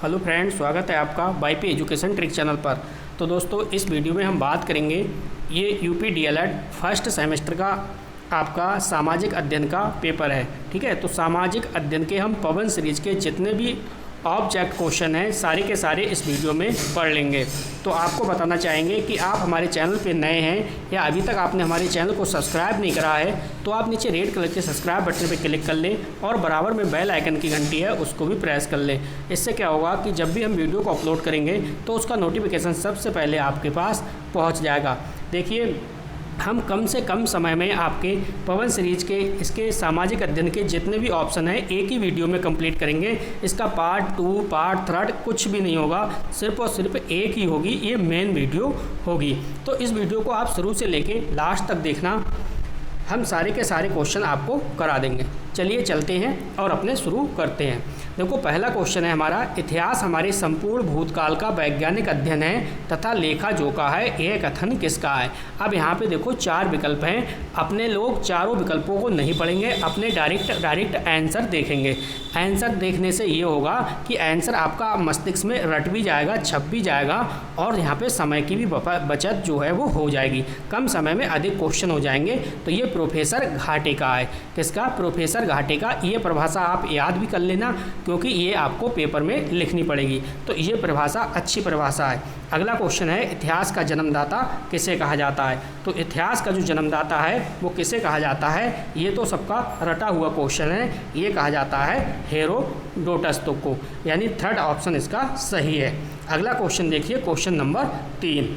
Hello friends, स्वागत है आपका वाईपी एजुकेशन ट्रिक चैनल पर। तो दोस्तों, इस वीडियो में हम बात करेंगे ये यूपी डीएलएड फर्स्ट सेमेस्टर का आपका सामाजिक अध्ययन का पेपर है। ठीक है, तो सामाजिक अध्ययन के हम पवन सीरीज के जितने भी ऑब्जेक्ट क्वेश्चन हैं सारे के सारे इस वीडियो में पढ़ लेंगे। तो आपको बताना चाहेंगे कि आप हमारे चैनल पे नए हैं या अभी तक आपने हमारे चैनल को सब्सक्राइब नहीं करा है तो आप नीचे रेड कलर के सब्सक्राइब बटन पे क्लिक कर लें और बराबर में बेल आइकन की घंटी है उसको भी प्रेस कर लें। इससे क्या होगा कि जब भी हम वीडियो को अपलोड करेंगे तो उसका नोटिफिकेशन सबसे पहले आपके पास पहुँच जाएगा। देखिए, हम कम से कम समय में आपके पवन सीरीज के इसके सामाजिक अध्ययन के जितने भी ऑप्शन हैं एक ही वीडियो में कंप्लीट करेंगे। इसका पार्ट 2 पार्ट 3 कुछ भी नहीं होगा, सिर्फ और सिर्फ एक ही होगी, ये मेन वीडियो होगी। तो इस वीडियो को आप शुरू से लेके लास्ट तक देखना, हम सारे के सारे क्वेश्चन आपको करा देंगे। चलिए चलते हैं और अपने शुरू करते हैं। देखो, पहला क्वेश्चन है हमारा, इतिहास हमारे संपूर्ण भूतकाल का वैज्ञानिक अध्ययन है तथा लेखा जोखा है, यह कथन किसका है। अब यहाँ पे देखो 4 विकल्प हैं। अपने लोग चारों विकल्पों को नहीं पढ़ेंगे, अपने डायरेक्ट आंसर देखेंगे। आंसर देखने से ये होगा कि आंसर आपका मस्तिष्क में रट भी जाएगा, छप भी जाएगा और यहाँ पे समय की भी बचत जो है वो हो जाएगी, कम समय में अधिक क्वेश्चन हो जाएंगे। तो ये प्रोफेसर घाटे का है। किसका? प्रोफेसर घाटे का। ये परिभाषा आप याद भी कर लेना क्योंकि ये आपको पेपर में लिखनी पड़ेगी। तो ये परिभाषा अच्छी परिभाषा है। अगला क्वेश्चन है, इतिहास का जन्मदाता किसे कहा जाता है। तो इतिहास का जो जन्मदाता है वो किसे कहा जाता है, ये तो सबका रटा हुआ क्वेश्चन है। ये कहा जाता है हेरोडोटस को, यानी थर्ड ऑप्शन इसका सही है। अगला क्वेश्चन देखिए, क्वेश्चन नंबर 3।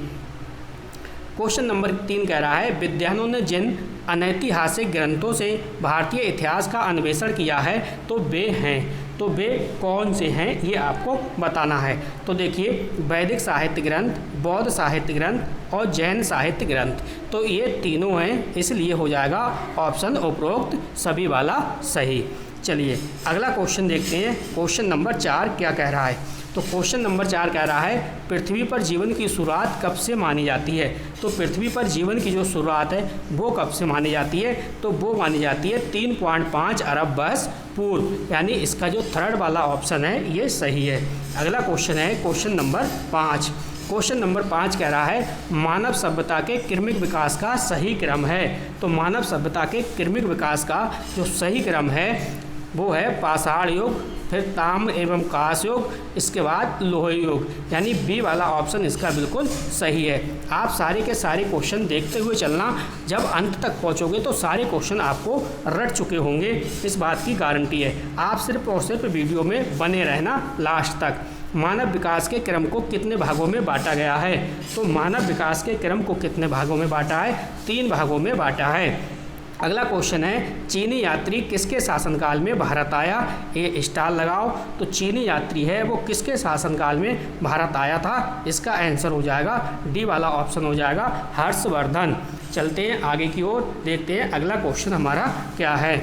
क्वेश्चन नंबर 3 कह रहा है, विद्वानों ने जिन अनैतिहासिक ग्रंथों से भारतीय इतिहास का अन्वेषण किया है तो वे हैं, तो वे कौन से हैं ये आपको बताना है। तो देखिए, वैदिक साहित्य ग्रंथ, बौद्ध साहित्य ग्रंथ और जैन साहित्य ग्रंथ, तो ये तीनों हैं, इसलिए हो जाएगा ऑप्शन उपरोक्त सभी वाला सही। चलिए अगला क्वेश्चन देखते हैं। क्वेश्चन नंबर 4 क्या कह रहा है। तो क्वेश्चन नंबर 4 कह रहा है, पृथ्वी पर जीवन की शुरुआत कब से मानी जाती है। तो पृथ्वी पर जीवन की जो शुरुआत है वो कब से मानी जाती है, तो वो मानी जाती है 3.5 अरब वर्ष पूर्व, यानी इसका जो थर्ड वाला ऑप्शन है ये सही है। अगला क्वेश्चन है क्वेश्चन नंबर 5। क्वेश्चन नंबर 5 कह रहा है, मानव सभ्यता के क्रमिक विकास का सही क्रम है। तो मानव सभ्यता के क्रमिक विकास का जो सही क्रम है वो है पाषाण युग, फिर ताम्र एवं कांस्य युग, इसके बाद लोह युग, यानी बी वाला ऑप्शन इसका बिल्कुल सही है। आप सारे के सारे क्वेश्चन देखते हुए चलना, जब अंत तक पहुंचोगे तो सारे क्वेश्चन आपको रट चुके होंगे, इस बात की गारंटी है। आप सिर्फ और सिर्फ वीडियो में बने रहना लास्ट तक। मानव विकास के क्रम को कितने भागों में बांटा गया है। तो मानव विकास के क्रम को कितने भागों में बांटा है, 3 भागों में बांटा है। अगला क्वेश्चन है, चीनी यात्री किसके शासनकाल में भारत आया। ये स्टार लगाओ। तो चीनी यात्री है वो किसके शासनकाल में भारत आया था, इसका आंसर हो जाएगा डी वाला ऑप्शन हो जाएगा, हर्षवर्धन। चलते हैं आगे की ओर, देखते हैं अगला क्वेश्चन हमारा क्या है।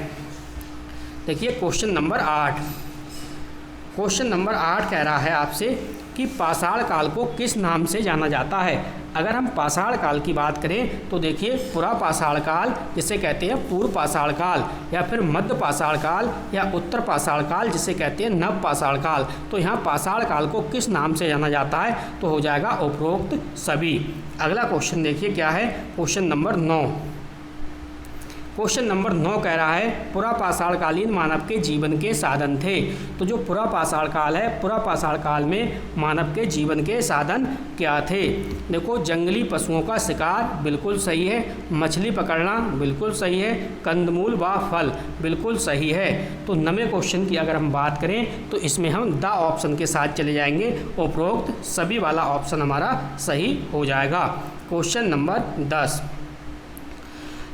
देखिए क्वेश्चन नंबर 8। क्वेश्चन नंबर 8 कह रहा है आपसे कि पाषाण काल को किस नाम से जाना जाता है। अगर हम पाषाण काल की बात करें तो देखिए, पुरा पाषाण काल जिसे कहते हैं पूर्व पाषाण काल, या फिर मध्य पाषाण काल या उत्तर पाषाण काल जिसे कहते हैं नव पाषाण काल। तो यहाँ पाषाण काल को किस नाम से जाना जाता है, तो हो जाएगा उपरोक्त सभी। अगला क्वेश्चन देखिए क्या है, क्वेश्चन नंबर 9। क्वेश्चन नंबर 9 कह रहा है, पुरा पाषाणकालीन मानव के जीवन के साधन थे। तो जो पुरा पाषाण काल है, पुरा पाषाण काल में मानव के जीवन के साधन क्या थे। देखो, जंगली पशुओं का शिकार बिल्कुल सही है, मछली पकड़ना बिल्कुल सही है, कंदमूल व फल बिल्कुल सही है। तो 9वें क्वेश्चन की अगर हम बात करें तो इसमें हम द ऑप्शन के साथ चले जाएंगे, उपरोक्त सभी वाला ऑप्शन हमारा सही हो जाएगा। Question number 10।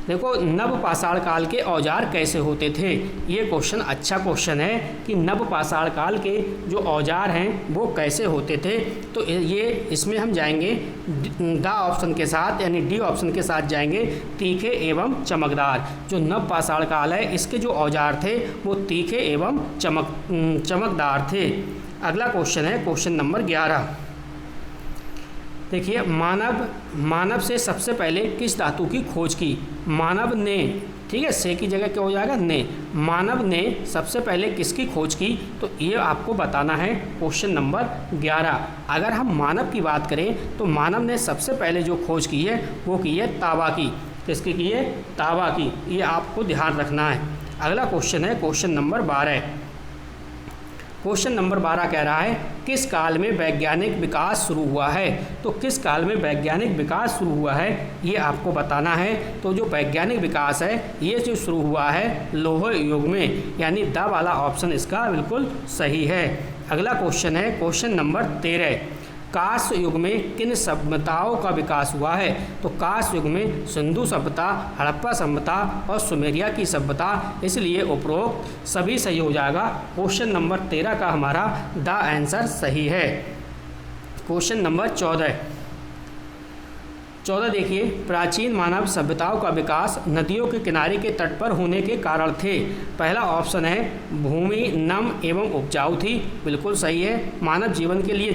देखो, नव पाषाण काल के औजार कैसे होते थे। ये क्वेश्चन अच्छा क्वेश्चन है कि नव पाषाण काल के जो औजार हैं वो कैसे होते थे। तो ये इसमें हम जाएंगे द ऑप्शन के साथ, यानी डी ऑप्शन के साथ जाएंगे, तीखे एवं चमकदार। जो नव पाषाण काल है इसके जो औजार थे वो तीखे एवं चमकदार थे। अगला क्वेश्चन है क्वेश्चन नंबर 11। देखिए, मानव से सबसे पहले किस धातु की खोज की। मानव ने ठीक है, से की जगह क्या हो जाएगा, ने। मानव ने सबसे पहले किसकी खोज की, तो ये आपको बताना है क्वेश्चन नंबर 11। अगर हम मानव की बात करें तो मानव ने सबसे पहले जो खोज की है वो की है तांबा की। किसकी की है, तांबा की। ये आपको ध्यान रखना है। अगला क्वेश्चन है क्वेश्चन नंबर 12। क्वेश्चन नंबर 12 कह रहा है किस काल में वैज्ञानिक विकास शुरू हुआ है। तो किस काल में वैज्ञानिक विकास शुरू हुआ है ये आपको बताना है। तो जो वैज्ञानिक विकास है ये जो शुरू हुआ है लौह युग में, यानी द वाला ऑप्शन इसका बिल्कुल सही है। अगला क्वेश्चन है क्वेश्चन नंबर 13। कांस्य युग में किन सभ्यताओं का विकास हुआ है। तो कांस्य युग में सिंधु सभ्यता, हड़प्पा सभ्यता और सुमेरिया की सभ्यता, इसलिए उपरोक्त सभी सही हो जाएगा। क्वेश्चन नंबर 13 का हमारा द आंसर सही है। क्वेश्चन नंबर 14 देखिए, प्राचीन मानव सभ्यताओं का विकास नदियों के किनारे के तट पर होने के कारण थे। पहला ऑप्शन है भूमि नम एवं उपजाऊ थी, बिल्कुल सही है। मानव जीवन के लिए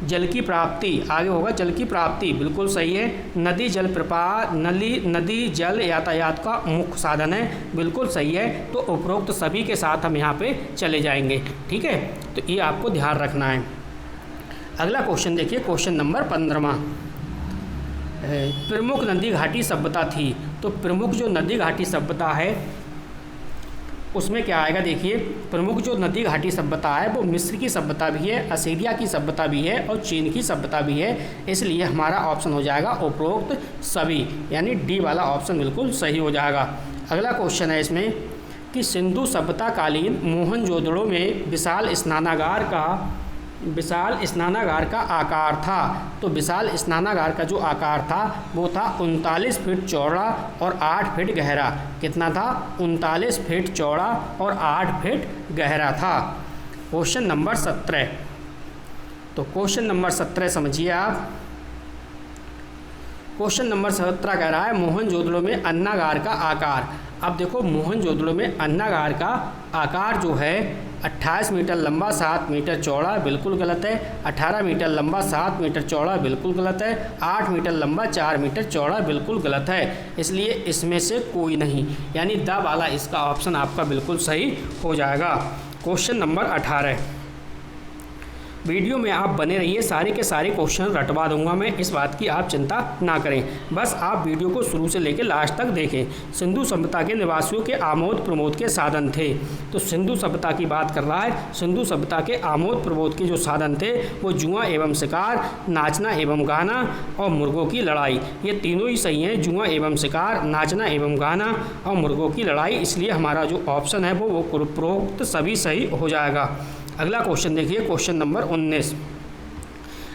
जल की प्राप्ति, आगे होगा जल की प्राप्ति, बिल्कुल सही है। नदी जल प्रपात, नदी जल यातायात का मुख्य साधन है, बिल्कुल सही है। तो उपरोक्त सभी के साथ हम यहाँ पे चले जाएंगे, ठीक है। तो ये आपको ध्यान रखना है। अगला क्वेश्चन देखिए क्वेश्चन नंबर 15। प्रमुख नदी घाटी सभ्यता थी। तो प्रमुख जो नदी घाटी सभ्यता है उसमें क्या आएगा, देखिए प्रमुख जो नदी घाटी सभ्यता है वो मिस्र की सभ्यता भी है, असीरिया की सभ्यता भी है और चीन की सभ्यता भी है। इसलिए हमारा ऑप्शन हो जाएगा उपरोक्त सभी, यानी डी वाला ऑप्शन बिल्कुल सही हो जाएगा। अगला क्वेश्चन है इसमें कि सिंधु सभ्यता कालीन मोहनजोदड़ो में विशाल स्नानागार का आकार था। तो विशाल स्नानागार का जो आकार था वो था 39 फीट चौड़ा और 8 फीट गहरा। कितना था, 39 फीट चौड़ा और 8 फीट गहरा था। Question number 17। तो क्वेश्चन नंबर 17 समझिए आप। क्वेश्चन नंबर 17 कह रहा है मोहनजोदड़ो में अन्नागार का आकार। अब देखो मोहनजोदड़ो में अन्नागार का आकार जो है 28 मीटर लंबा 7 मीटर चौड़ा, बिल्कुल गलत है। 18 मीटर लंबा 7 मीटर चौड़ा, बिल्कुल गलत है। 8 मीटर लंबा 4 मीटर चौड़ा, बिल्कुल गलत है। इसलिए इसमें से कोई नहीं, यानी द वाला इसका ऑप्शन आपका बिल्कुल सही हो जाएगा। Question number 18। वीडियो में आप बने रहिए, सारे के सारे क्वेश्चन रटवा दूंगा मैं, इस बात की आप चिंता ना करें। बस आप वीडियो को शुरू से लेकर लास्ट तक देखें। सिंधु सभ्यता के निवासियों के आमोद प्रमोद के साधन थे। तो सिंधु सभ्यता की बात कर रहा है। सिंधु सभ्यता के आमोद प्रमोद के जो साधन थे वो जुआ एवं शिकार, नाचना एवं गाना और मुर्गों की लड़ाई। ये तीनों ही सही हैं, जुआ एवं शिकार, नाचना एवं गाना और मुर्गों की लड़ाई। इसलिए हमारा जो ऑप्शन है वो उपरोक्त सभी सही हो जाएगा। अगला क्वेश्चन देखिए क्वेश्चन नंबर 19।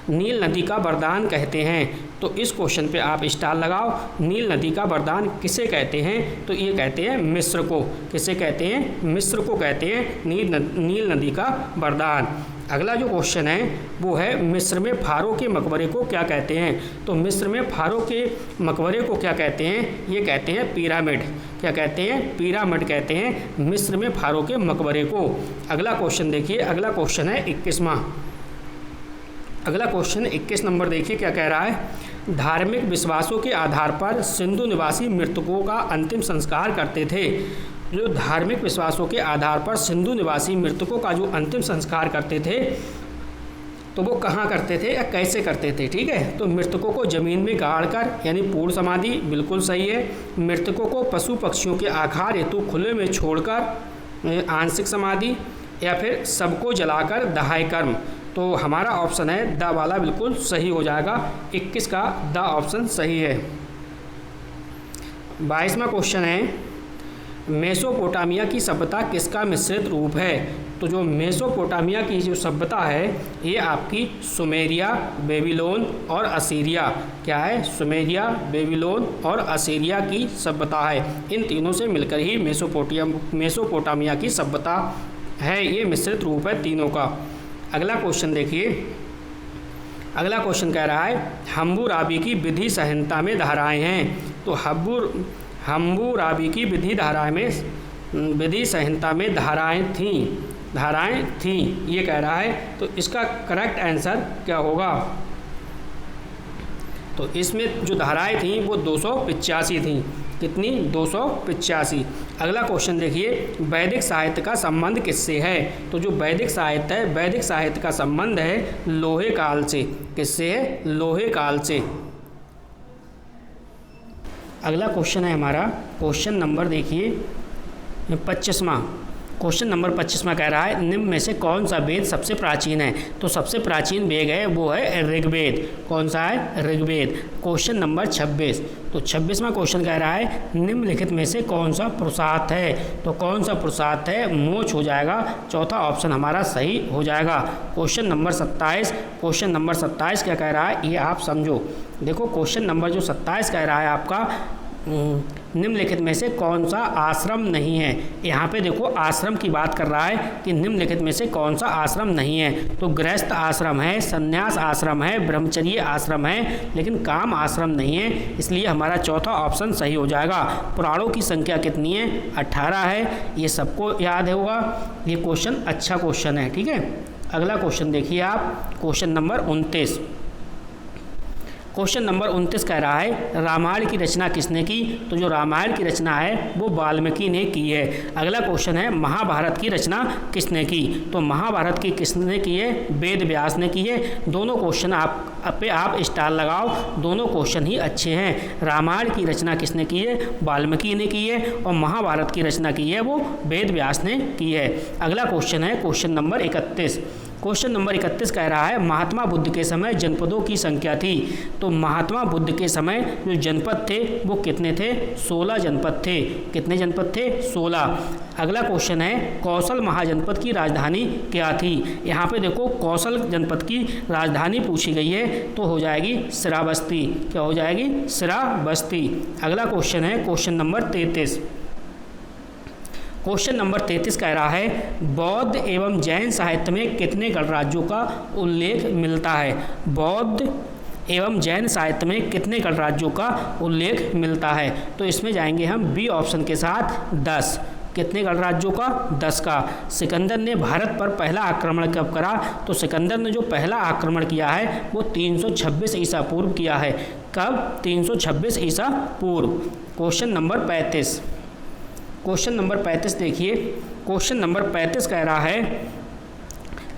नील नदी का वरदान कहते हैं। तो इस क्वेश्चन पे आप स्टार लगाओ। नील नदी का वरदान किसे कहते हैं, तो ये कहते हैं मिस्र को। किसे कहते हैं, मिस्र को कहते हैं नील नदी का वरदान। अगला जो क्वेश्चन है वो है मिस्र में फारो के मकबरे को क्या कहते हैं। तो मिस्र में फारो के मकबरे को क्या कहते हैं, ये कहते हैं पिरामिड। क्या कहते हैं, पिरामिड कहते हैं मिस्र में फारो के मकबरे को। अगला क्वेश्चन देखिए, अगला क्वेश्चन है 21वां। अगला क्वेश्चन 21 नंबर देखिए क्या कह रहा है। धार्मिक विश्वासों के आधार पर सिंधु निवासी मृतकों का अंतिम संस्कार करते थे। जो धार्मिक विश्वासों के आधार पर सिंधु निवासी मृतकों का जो अंतिम संस्कार करते थे तो वो कहाँ करते थे या कैसे करते थे, ठीक है। तो मृतकों को ज़मीन में गाड़कर, यानी पूर्ण समाधि, बिल्कुल सही है। मृतकों को पशु पक्षियों के आहार हेतु खुले में छोड़कर, आंशिक समाधि, या फिर सबको जलाकर, दहाय कर्म। तो हमारा ऑप्शन है द वाला बिल्कुल सही हो जाएगा। 21 का द ऑप्शन सही है। 22वां क्वेश्चन है मेसोपोटामिया की सभ्यता किसका मिश्रित रूप है। तो जो मेसोपोटामिया की जो सभ्यता है ये आपकी सुमेरिया, बेबीलोन और असीरिया, क्या है, सुमेरिया, बेबीलोन और असीरिया की सभ्यता है। इन तीनों से मिलकर ही मेसोपोटामिया की सभ्यता है, ये मिश्रित रूप है तीनों का। अगला क्वेश्चन देखिए। अगला क्वेश्चन कह रहा है हम्बुराबी की विधि संहिता में धाराएं हैं। तो हम्बुराबी की विधि संहिता में धाराएं थीं, ये कह रहा है। तो इसका करेक्ट आंसर क्या होगा। तो इसमें जो धाराएं थी वो 285 थी। कितनी? 285। अगला क्वेश्चन देखिए, वैदिक साहित्य का संबंध किससे है? तो जो वैदिक साहित्य है, वैदिक साहित्य का संबंध है लोहे काल से। किससे है? लोहे काल से। अगला क्वेश्चन है हमारा क्वेश्चन नंबर देखिए 25वां। क्वेश्चन नंबर 25वां कह रहा है निम्न में से कौन सा वेद सबसे प्राचीन है? तो सबसे प्राचीन वेद है वो है ऋग्वेद। कौन सा है? ऋग्वेद। Question number 26। तो 26वां क्वेश्चन कह रहा है निम्नलिखित में से कौन सा पुरुषार्थ है? तो कौन सा पुरुषार्थ है? मोक्ष हो जाएगा। चौथा ऑप्शन हमारा सही हो जाएगा। Question number 27। क्वेश्चन नंबर 27 क्या कह रहा है ये आप समझो। देखो क्वेश्चन नंबर जो 27 कह रहा है आपका निम्नलिखित में से कौन सा आश्रम नहीं है? यहाँ पे देखो आश्रम की बात कर रहा है कि निम्नलिखित में से कौन सा आश्रम नहीं है। तो गृहस्थ आश्रम है, संन्यास आश्रम है, ब्रह्मचर्य आश्रम है, लेकिन काम आश्रम नहीं है। इसलिए हमारा चौथा ऑप्शन सही हो जाएगा। पुराणों की संख्या कितनी है? 18 है। ये सबको याद होगा। ये क्वेश्चन अच्छा क्वेश्चन है। ठीक है, अगला क्वेश्चन देखिए आप। Question number 29। क्वेश्चन नंबर 29 कह रहा है रामायण की रचना किसने की? तो जो रामायण की रचना है वो वाल्मीकि ने की है। अगला क्वेश्चन है महाभारत की रचना किसने की? तो महाभारत की किसने की है? वेद व्यास ने की है। दोनों क्वेश्चन आप स्टार लगाओ, दोनों क्वेश्चन ही अच्छे हैं। रामायण की रचना किसने की है? वाल्मीकि ने की है। और महाभारत की रचना की है वो वेद व्यास ने की है। अगला क्वेश्चन है क्वेश्चन नंबर 31। क्वेश्चन नंबर 31 कह रहा है महात्मा बुद्ध के समय जनपदों की संख्या थी। तो महात्मा बुद्ध के समय जो जनपद थे वो कितने थे? 16 जनपद थे। कितने जनपद थे? 16। अगला क्वेश्चन है कौशल महाजनपद की राजधानी क्या थी? यहाँ पे देखो कौशल जनपद की राजधानी पूछी गई है तो हो जाएगी श्रावस्ती। क्या हो जाएगी? श्रावस्ती। अगला क्वेश्चन है क्वेश्चन नंबर 33। क्वेश्चन नंबर 33 कह रहा है बौद्ध एवं जैन साहित्य में कितने गणराज्यों का उल्लेख मिलता है? बौद्ध एवं जैन साहित्य में कितने गणराज्यों का उल्लेख मिलता है? तो इसमें जाएंगे हम बी ऑप्शन के साथ 10। कितने गणराज्यों का? 10 का। सिकंदर ने भारत पर पहला आक्रमण कब करा? तो सिकंदर ने जो पहला आक्रमण किया है वो 326 ईसा पूर्व किया है। कब? 326 ईसा पूर्व। Question number 35। क्वेश्चन नंबर 35 देखिए। क्वेश्चन नंबर 35 कह रहा है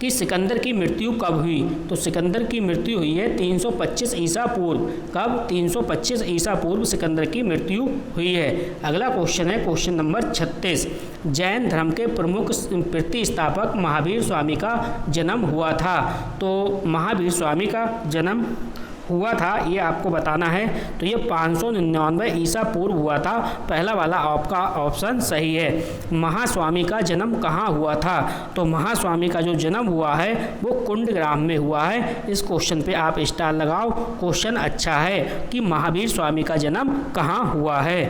कि सिकंदर की मृत्यु कब हुई? तो सिकंदर की मृत्यु हुई है 325 ईसा पूर्व। कब? 325 ईसा पूर्व सिकंदर की मृत्यु हुई है। अगला क्वेश्चन है क्वेश्चन नंबर 36। जैन धर्म के प्रमुख प्रतिष्ठापक महावीर स्वामी का जन्म हुआ था। तो महावीर स्वामी का जन्म हुआ था ये आपको बताना है। तो ये 599 ईसा पूर्व हुआ था। पहला वाला आपका ऑप्शन सही है। महास्वामी का जन्म कहाँ हुआ था? तो महास्वामी का जो जन्म हुआ है वो कुंडग्राम में हुआ है। इस क्वेश्चन पे आप स्टार लगाओ। क्वेश्चन अच्छा है कि महावीर स्वामी का जन्म कहाँ हुआ है।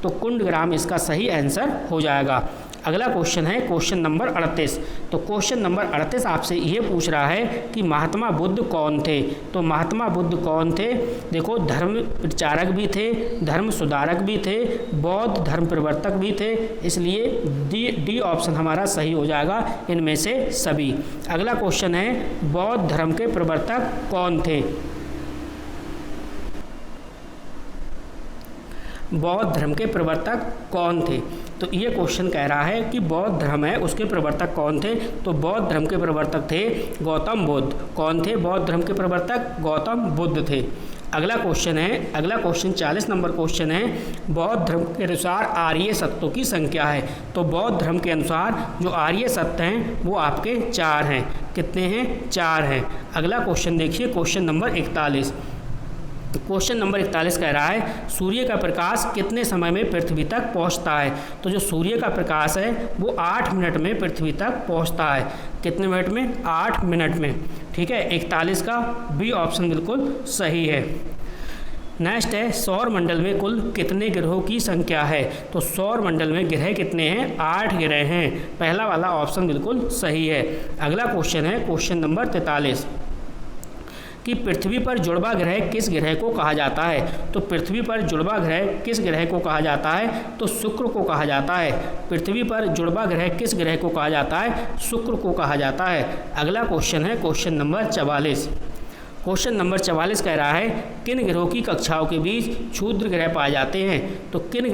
तो कुंडग्राम इसका सही आंसर हो जाएगा। अगला क्वेश्चन है क्वेश्चन नंबर 38। तो क्वेश्चन नंबर 38 आपसे ये पूछ रहा है कि महात्मा बुद्ध कौन थे? तो महात्मा बुद्ध कौन थे? देखो धर्म प्रचारक भी थे, धर्म सुधारक भी थे, बौद्ध धर्म प्रवर्तक भी थे। इसलिए डी ऑप्शन हमारा सही हो जाएगा इनमें से सभी। अगला क्वेश्चन है बौद्ध धर्म के प्रवर्तक कौन थे? बौद्ध धर्म के प्रवर्तक कौन थे? तो ये क्वेश्चन कह रहा है कि बौद्ध धर्म है उसके प्रवर्तक कौन थे? तो बौद्ध धर्म के प्रवर्तक थे गौतम बुद्ध। कौन थे बौद्ध धर्म के प्रवर्तक? गौतम बुद्ध थे। अगला क्वेश्चन है, अगला क्वेश्चन 40 नंबर क्वेश्चन है बौद्ध धर्म के अनुसार आर्य सत्यों की संख्या है। तो बौद्ध धर्म के अनुसार जो आर्य सत्य हैं वो आपके 4 हैं। कितने हैं? 4 हैं। अगला क्वेश्चन देखिए क्वेश्चन नंबर 41। क्वेश्चन नंबर 41 कह रहा है सूर्य का प्रकाश कितने समय में पृथ्वी तक पहुंचता है? तो जो सूर्य का प्रकाश है वो 8 मिनट में पृथ्वी तक पहुंचता है। कितने मिनट में? 8 मिनट में। ठीक है, 41 का बी ऑप्शन बिल्कुल सही है। नेक्स्ट है सौर मंडल में कुल कितने ग्रहों की संख्या है? तो सौर मंडल में ग्रह कितने हैं? 8 ग्रह हैं। पहला वाला ऑप्शन बिल्कुल सही है। अगला क्वेश्चन है क्वेश्चन नंबर 43 कि पृथ्वी पर जुड़वा ग्रह किस ग्रह को कहा जाता है? तो पृथ्वी पर जुड़वा ग्रह किस ग्रह को कहा जाता है? तो शुक्र को कहा जाता है। पृथ्वी पर जुड़वा ग्रह किस ग्रह को कहा जाता है? शुक्र को कहा जाता है। अगला क्वेश्चन है क्वेश्चन नंबर 44। क्वेश्चन नंबर 44 कह रहा है किन ग्रहों की कक्षाओं के बीच क्षुद्र ग्रह पाए जाते हैं। तो किन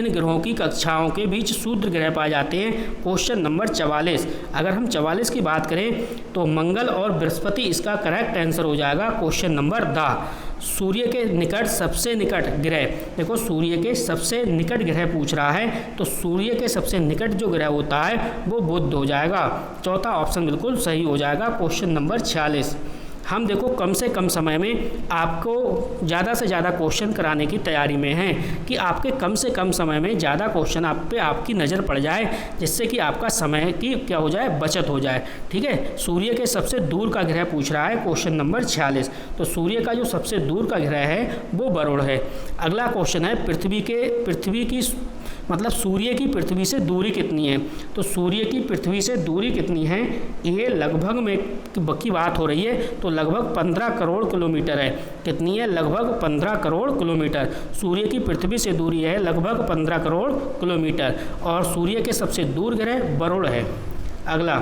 ग्रहों की कक्षाओं के बीच क्षुद्र ग्रह पाए जाते हैं। Question number 44। अगर हम 44 की बात करें तो मंगल और बृहस्पति इसका करेक्ट आंसर हो जाएगा क्वेश्चन नंबर द। सूर्य के निकट सबसे निकट ग्रह, देखो सूर्य के सबसे निकट ग्रह पूछ रहा है, तो सूर्य के सबसे निकट जो ग्रह होता है वो बुध हो जाएगा। चौथा ऑप्शन बिल्कुल सही हो जाएगा क्वेश्चन नंबर 46। हम देखो कम से कम समय में आपको ज़्यादा से ज़्यादा क्वेश्चन कराने की तैयारी में हैं कि आपके कम से कम समय में ज़्यादा क्वेश्चन आप पे आपकी नज़र पड़ जाए, जिससे कि आपका समय की क्या हो जाए, बचत हो जाए। ठीक है, सूर्य के सबसे दूर का ग्रह पूछ रहा है क्वेश्चन नंबर 46। तो सूर्य का जो सबसे दूर का ग्रह है वो वरुण है। अगला क्वेश्चन है पृथ्वी की मतलब सूर्य की पृथ्वी से दूरी कितनी है। तो सूर्य की पृथ्वी से दूरी कितनी है, ये लगभग में की बात हो रही है, तो लगभग 15 करोड़ किलोमीटर है। कितनी है, लगभग 15 करोड़ किलोमीटर। सूर्य की पृथ्वी से दूरी है लगभग 15 करोड़ किलोमीटर, और सूर्य के सबसे दूर ग्रह वरुण है। अगला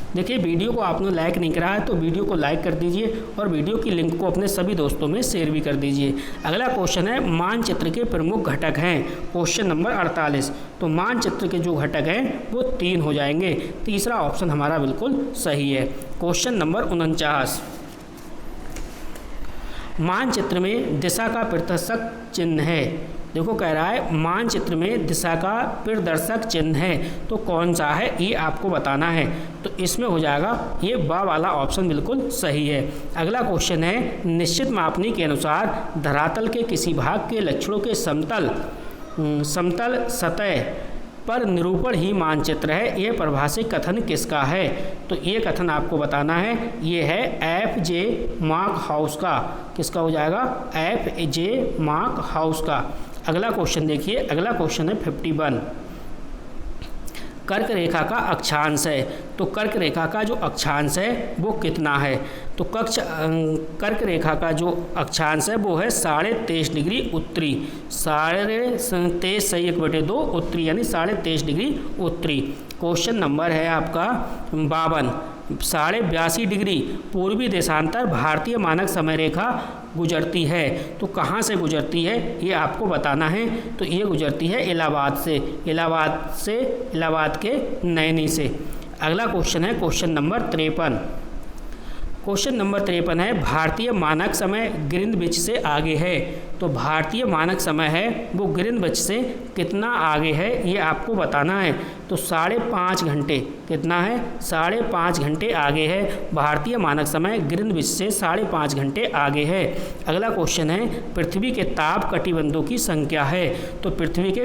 देखिए, वीडियो को आपने लाइक नहीं करा है तो वीडियो को लाइक कर दीजिए और वीडियो की लिंक को अपने सभी दोस्तों में शेयर भी कर दीजिए। अगला क्वेश्चन है मानचित्र के प्रमुख घटक हैं। Question number 48। तो मानचित्र के जो घटक हैं वो 3 हो जाएंगे। तीसरा ऑप्शन हमारा बिल्कुल सही है। Question number 49। मानचित्र में दिशा का प्रदर्शक चिन्ह है। देखो कह रहा है मानचित्र में दिशा का प्रदर्शक चिन्ह है, तो कौन सा है ये आपको बताना है। तो इसमें हो जाएगा ये बा वाला ऑप्शन बिल्कुल सही है। अगला क्वेश्चन है निश्चित मापनी के अनुसार धरातल के किसी भाग के लक्षणों के समतल सतह पर निरूपण ही मानचित्र है, ये परिभाषित कथन किसका है। तो ये कथन आपको बताना है, ये है F.J. मार्क हाउस का। किसका हो जाएगा, F.J. मार्क हाउस का। अगला क्वेश्चन देखिए, अगला क्वेश्चन है 51। कर्क रेखा का अक्षांश है। तो कर्क रेखा का जो अक्षांश है वो कितना है। तो कर्क रेखा का जो अक्षांश है वो है 23.5 डिग्री उत्तरी। 23.5 सही 1/2 उत्तरी, यानी 23.5 डिग्री उत्तरी। क्वेश्चन नंबर है आपका 52। 82.5 डिग्री पूर्वी देशांतर भारतीय मानक समय रेखा गुजरती है। तो कहाँ से गुजरती है ये आपको बताना है। तो ये गुजरती है इलाहाबाद के नैनी से। अगला क्वेश्चन है क्वेश्चन नंबर 53। क्वेश्चन नंबर 53 है भारतीय मानक समय ग्रीनविच से आगे है। तो भारतीय मानक समय है वो ग्रीनविच से कितना आगे है ये आपको बताना है। तो 5.5 घंटे, कितना है, 5.5 घंटे आगे है। भारतीय मानक समय ग्रीनविच से 5.5 घंटे आगे है। अगला क्वेश्चन है पृथ्वी के ताप कटिबंधों की संख्या है। तो पृथ्वी के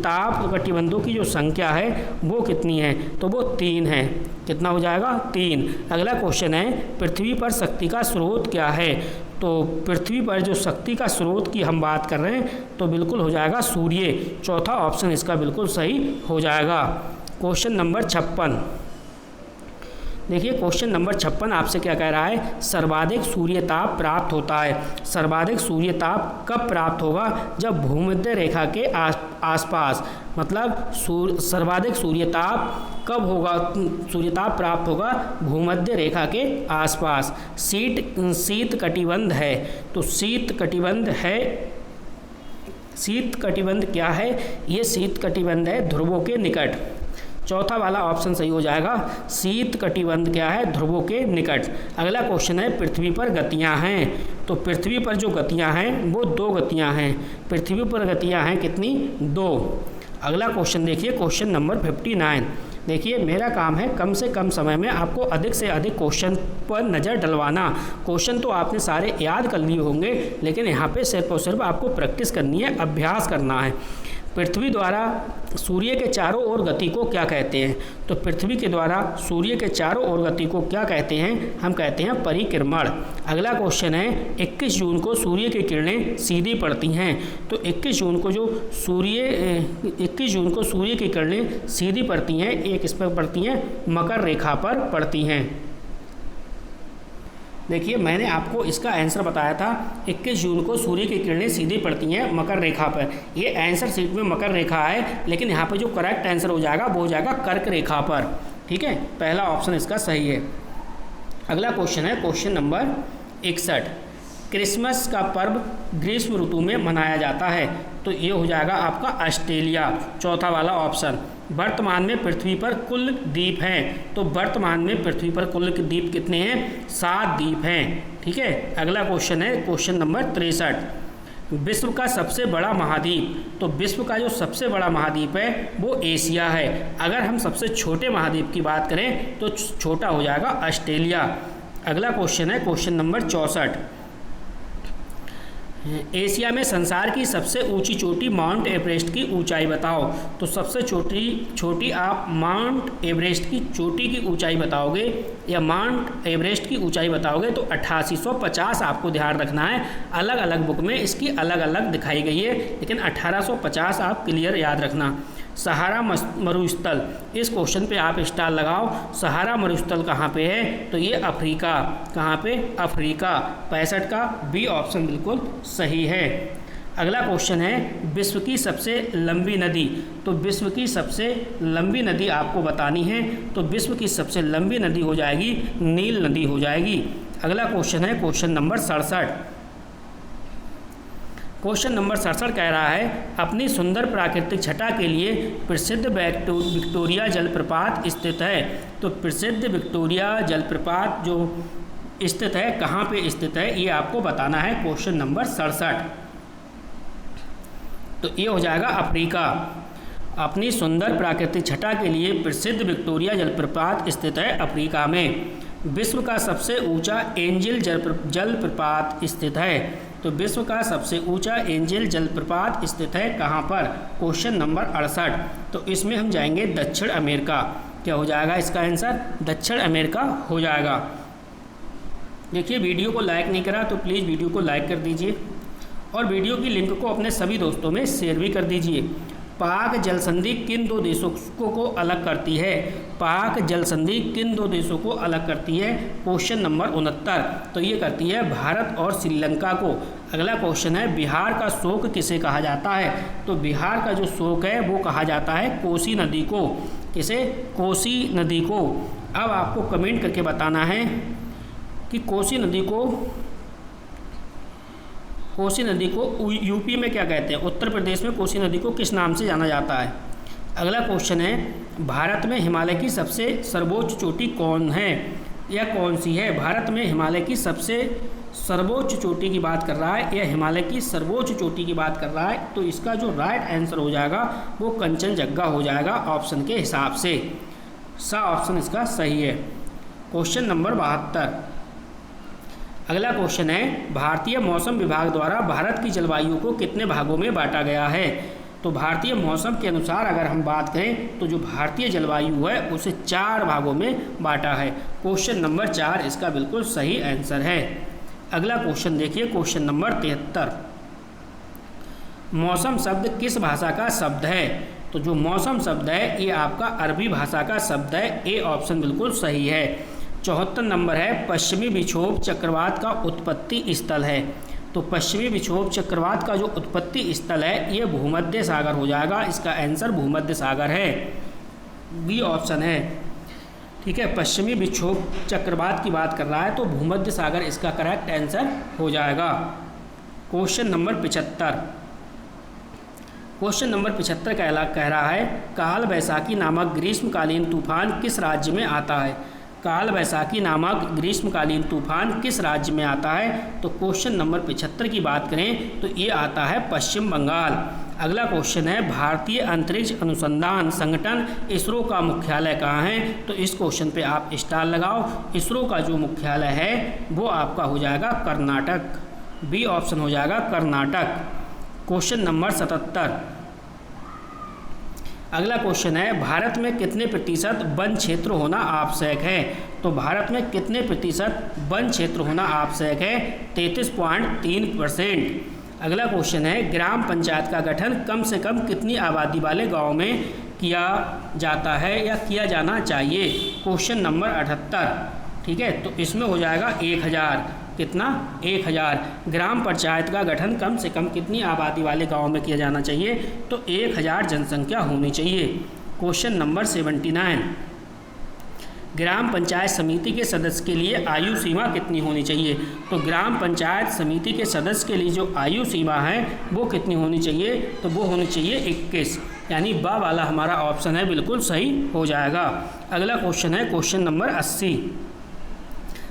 ताप कटिबंधों की जो संख्या है वो कितनी है। तो वो 3 है। कितना हो जाएगा, 3। अगला क्वेश्चन है पृथ्वी पर शक्ति का स्रोत क्या है। तो पृथ्वी पर जो शक्ति का स्रोत की हम बात कर रहे हैं तो बिल्कुल हो जाएगा सूर्य। चौथा ऑप्शन इसका बिल्कुल सही हो जाएगा। Question number 56। देखिए क्वेश्चन नंबर 56 आपसे क्या कह रहा है, सर्वाधिक सूर्यताप प्राप्त होता है। सर्वाधिक सूर्यताप कब प्राप्त होगा, जब भूमध्य रेखा के आसपास, मतलब सर्वाधिक सूर्यताप कब होगा, सूर्यताप प्राप्त होगा भूमध्य रेखा के आसपास। शीत कटिबंध है। तो शीत कटिबंध क्या है, ये शीत कटिबंध है ध्रुवों के निकट। चौथा वाला ऑप्शन सही हो जाएगा। शीत कटिबंध क्या है, ध्रुवों के निकट। अगला क्वेश्चन है पृथ्वी पर गतियां हैं। तो पृथ्वी पर जो गतियां हैं वो 2 गतियां हैं। पृथ्वी पर गतियां हैं कितनी, 2। अगला क्वेश्चन देखिए क्वेश्चन नंबर 59। देखिए मेरा काम है कम से कम समय में आपको अधिक से अधिक क्वेश्चन पर नज़र डलवाना। क्वेश्चन तो आपने सारे याद कर लिए होंगे, लेकिन यहाँ पे सिर्फ और सिर्फ आपको प्रैक्टिस करनी है, अभ्यास करना है। पृथ्वी द्वारा सूर्य के चारों ओर गति को क्या कहते हैं। तो पृथ्वी के द्वारा सूर्य के चारों ओर गति को क्या कहते हैं, हम कहते हैं परिक्रमण। अगला क्वेश्चन है 21 जून को सूर्य की किरणें सीधी पड़ती हैं। तो 21 जून को सूर्य की किरणें सीधी पड़ती हैं, एक इस पर पड़ती हैं, मकर रेखा पर पड़ती हैं। देखिए मैंने आपको इसका आंसर बताया था, 21 जून को सूर्य की किरणें सीधी पड़ती हैं मकर रेखा पर। ये आंसर शीट में मकर रेखा है, लेकिन यहाँ पर जो करेक्ट आंसर हो जाएगा वो हो जाएगा कर्क रेखा पर। ठीक है, पहला ऑप्शन इसका सही है। अगला क्वेश्चन है क्वेश्चन नंबर 61। क्रिसमस का पर्व ग्रीष्म ऋतु में मनाया जाता है, तो ये हो जाएगा आपका ऑस्ट्रेलिया, चौथा वाला ऑप्शन। वर्तमान में पृथ्वी पर कुल द्वीप हैं, तो वर्तमान में पृथ्वी पर कुल द्वीप कितने हैं? 7 द्वीप हैं। ठीक है, अगला क्वेश्चन है क्वेश्चन नंबर 63। विश्व का सबसे बड़ा महाद्वीप, तो विश्व का जो सबसे बड़ा महाद्वीप है वो एशिया है। अगर हम सबसे छोटे महाद्वीप की बात करें तो छोटा हो जाएगा ऑस्ट्रेलिया। अगला क्वेश्चन है क्वेश्चन नंबर 64। एशिया में संसार की सबसे ऊंची चोटी माउंट एवरेस्ट की ऊंचाई बताओ। तो सबसे छोटी आप माउंट एवरेस्ट की चोटी की ऊंचाई बताओगे या माउंट एवरेस्ट की ऊंचाई बताओगे तो 8850 आपको ध्यान रखना है। अलग अलग बुक में इसकी अलग अलग दिखाई गई है, लेकिन 1850 आप क्लियर याद रखना। सहारा मरुस्थल, इस क्वेश्चन पे आप स्टार लगाओ। सहारा मरुस्थल कहाँ पे है? तो ये अफ्रीका। कहाँ पे? अफ्रीका। 65 का बी ऑप्शन बिल्कुल सही है। अगला क्वेश्चन है विश्व की सबसे लंबी नदी, तो विश्व की सबसे लंबी नदी आपको बतानी है, तो विश्व की सबसे लंबी नदी हो जाएगी नील नदी हो जाएगी। अगला क्वेश्चन है क्वेश्चन नंबर 67। क्वेश्चन नंबर 67 कह रहा है अपनी सुंदर प्राकृतिक छटा के लिए प्रसिद्ध विक्टोरिया जलप्रपात स्थित है। तो प्रसिद्ध विक्टोरिया जलप्रपात जो स्थित है कहाँ पे स्थित है ये आपको बताना है। क्वेश्चन नंबर 67, तो ये हो जाएगा अफ्रीका। अपनी सुंदर प्राकृतिक छटा के लिए प्रसिद्ध विक्टोरिया जलप्रपात स्थित है अफ्रीका में। विश्व का सबसे ऊंचा एंजिल जलप्रपात स्थित है, तो विश्व का सबसे ऊंचा एंजिल जलप्रपात स्थित है कहाँ पर? क्वेश्चन नंबर 68, तो इसमें हम जाएंगे दक्षिण अमेरिका। क्या हो जाएगा इसका आंसर? दक्षिण अमेरिका हो जाएगा। देखिए वीडियो को लाइक नहीं करा तो प्लीज़ वीडियो को लाइक कर दीजिए और वीडियो की लिंक को अपने सभी दोस्तों में शेयर भी कर दीजिए। पाक जल संधि किन दो देशों को अलग करती है? पाक जल संधि किन दो देशों को अलग करती है? क्वेश्चन नंबर 69, तो ये करती है भारत और श्रीलंका को। अगला क्वेश्चन है बिहार का शोक किसे कहा जाता है? तो बिहार का जो शोक है वो कहा जाता है कोसी नदी को। किसे? कोसी नदी को। अब आपको कमेंट करके बताना है कि कोसी नदी को यूपी में क्या कहते हैं? उत्तर प्रदेश में कोसी नदी को किस नाम से जाना जाता है? अगला क्वेश्चन है भारत में हिमालय की सबसे सर्वोच्च चोटी कौन है या कौन सी है? भारत में हिमालय की सबसे सर्वोच्च चोटी की बात कर रहा है या हिमालय की सर्वोच्च चोटी की बात कर रहा है, तो इसका जो राइट आंसर हो जाएगा वो कंचनजंगा हो जाएगा ऑप्शन के हिसाब से। सा ऑप्शन इसका सही है। क्वेश्चन नंबर 72, अगला क्वेश्चन है भारतीय मौसम विभाग द्वारा भारत की जलवायु को कितने भागों में बांटा गया है? तो भारतीय मौसम के अनुसार अगर हम बात करें तो जो भारतीय जलवायु है उसे 4 भागों में बांटा है। क्वेश्चन नंबर 4 इसका बिल्कुल सही आंसर है। अगला क्वेश्चन देखिए क्वेश्चन नंबर 73। मौसम शब्द किस भाषा का शब्द है? तो जो मौसम शब्द है ये आपका अरबी भाषा का शब्द है। ए ऑप्शन बिल्कुल सही है। 74 नंबर है पश्चिमी विक्षोभ चक्रवात का उत्पत्ति स्थल है। तो पश्चिमी विक्षोभ चक्रवात का जो उत्पत्ति स्थल है ये भूमध्य सागर हो जाएगा। इसका आंसर भूमध्य सागर है, बी ऑप्शन है। ठीक है, पश्चिमी विक्षोभ चक्रवात की बात कर रहा है तो भूमध्य सागर इसका करेक्ट आंसर हो जाएगा। क्वेश्चन नंबर 75, क्वेश्चन नंबर 75 कह रहा है काल वैसाखी नामक ग्रीष्मकालीन तूफान किस राज्य में आता है? काल वैसाखी नामक ग्रीष्मकालीन तूफान किस राज्य में आता है? तो क्वेश्चन नंबर 75 की बात करें तो ये आता है पश्चिम बंगाल। अगला क्वेश्चन है भारतीय अंतरिक्ष अनुसंधान संगठन इसरो का मुख्यालय कहाँ है? तो इस क्वेश्चन पे आप स्टार लगाओ। इसरो का जो मुख्यालय है वो आपका हो जाएगा कर्नाटक, बी ऑप्शन हो जाएगा कर्नाटक। क्वेश्चन नंबर 77, अगला क्वेश्चन है भारत में कितने प्रतिशत वन क्षेत्र होना आवश्यक है? तो भारत में कितने प्रतिशत वन क्षेत्र होना आवश्यक है? 33.3%। अगला क्वेश्चन है ग्राम पंचायत का गठन कम से कम कितनी आबादी वाले गांव में किया जाता है या किया जाना चाहिए? Question number 78। ठीक है, तो इसमें हो जाएगा 1000। कितना? 1000। ग्राम पंचायत का गठन कम से कम कितनी आबादी वाले गांव में किया जाना चाहिए? तो 1000 जनसंख्या होनी चाहिए। क्वेश्चन नंबर 79, ग्राम पंचायत समिति के सदस्य के लिए आयु सीमा कितनी होनी चाहिए? तो ग्राम पंचायत समिति के सदस्य के लिए जो आयु सीमा है वो कितनी होनी चाहिए? तो वो होनी चाहिए 21, यानी बा वाला हमारा ऑप्शन है बिल्कुल सही हो जाएगा। अगला क्वेश्चन है क्वेश्चन नंबर 80।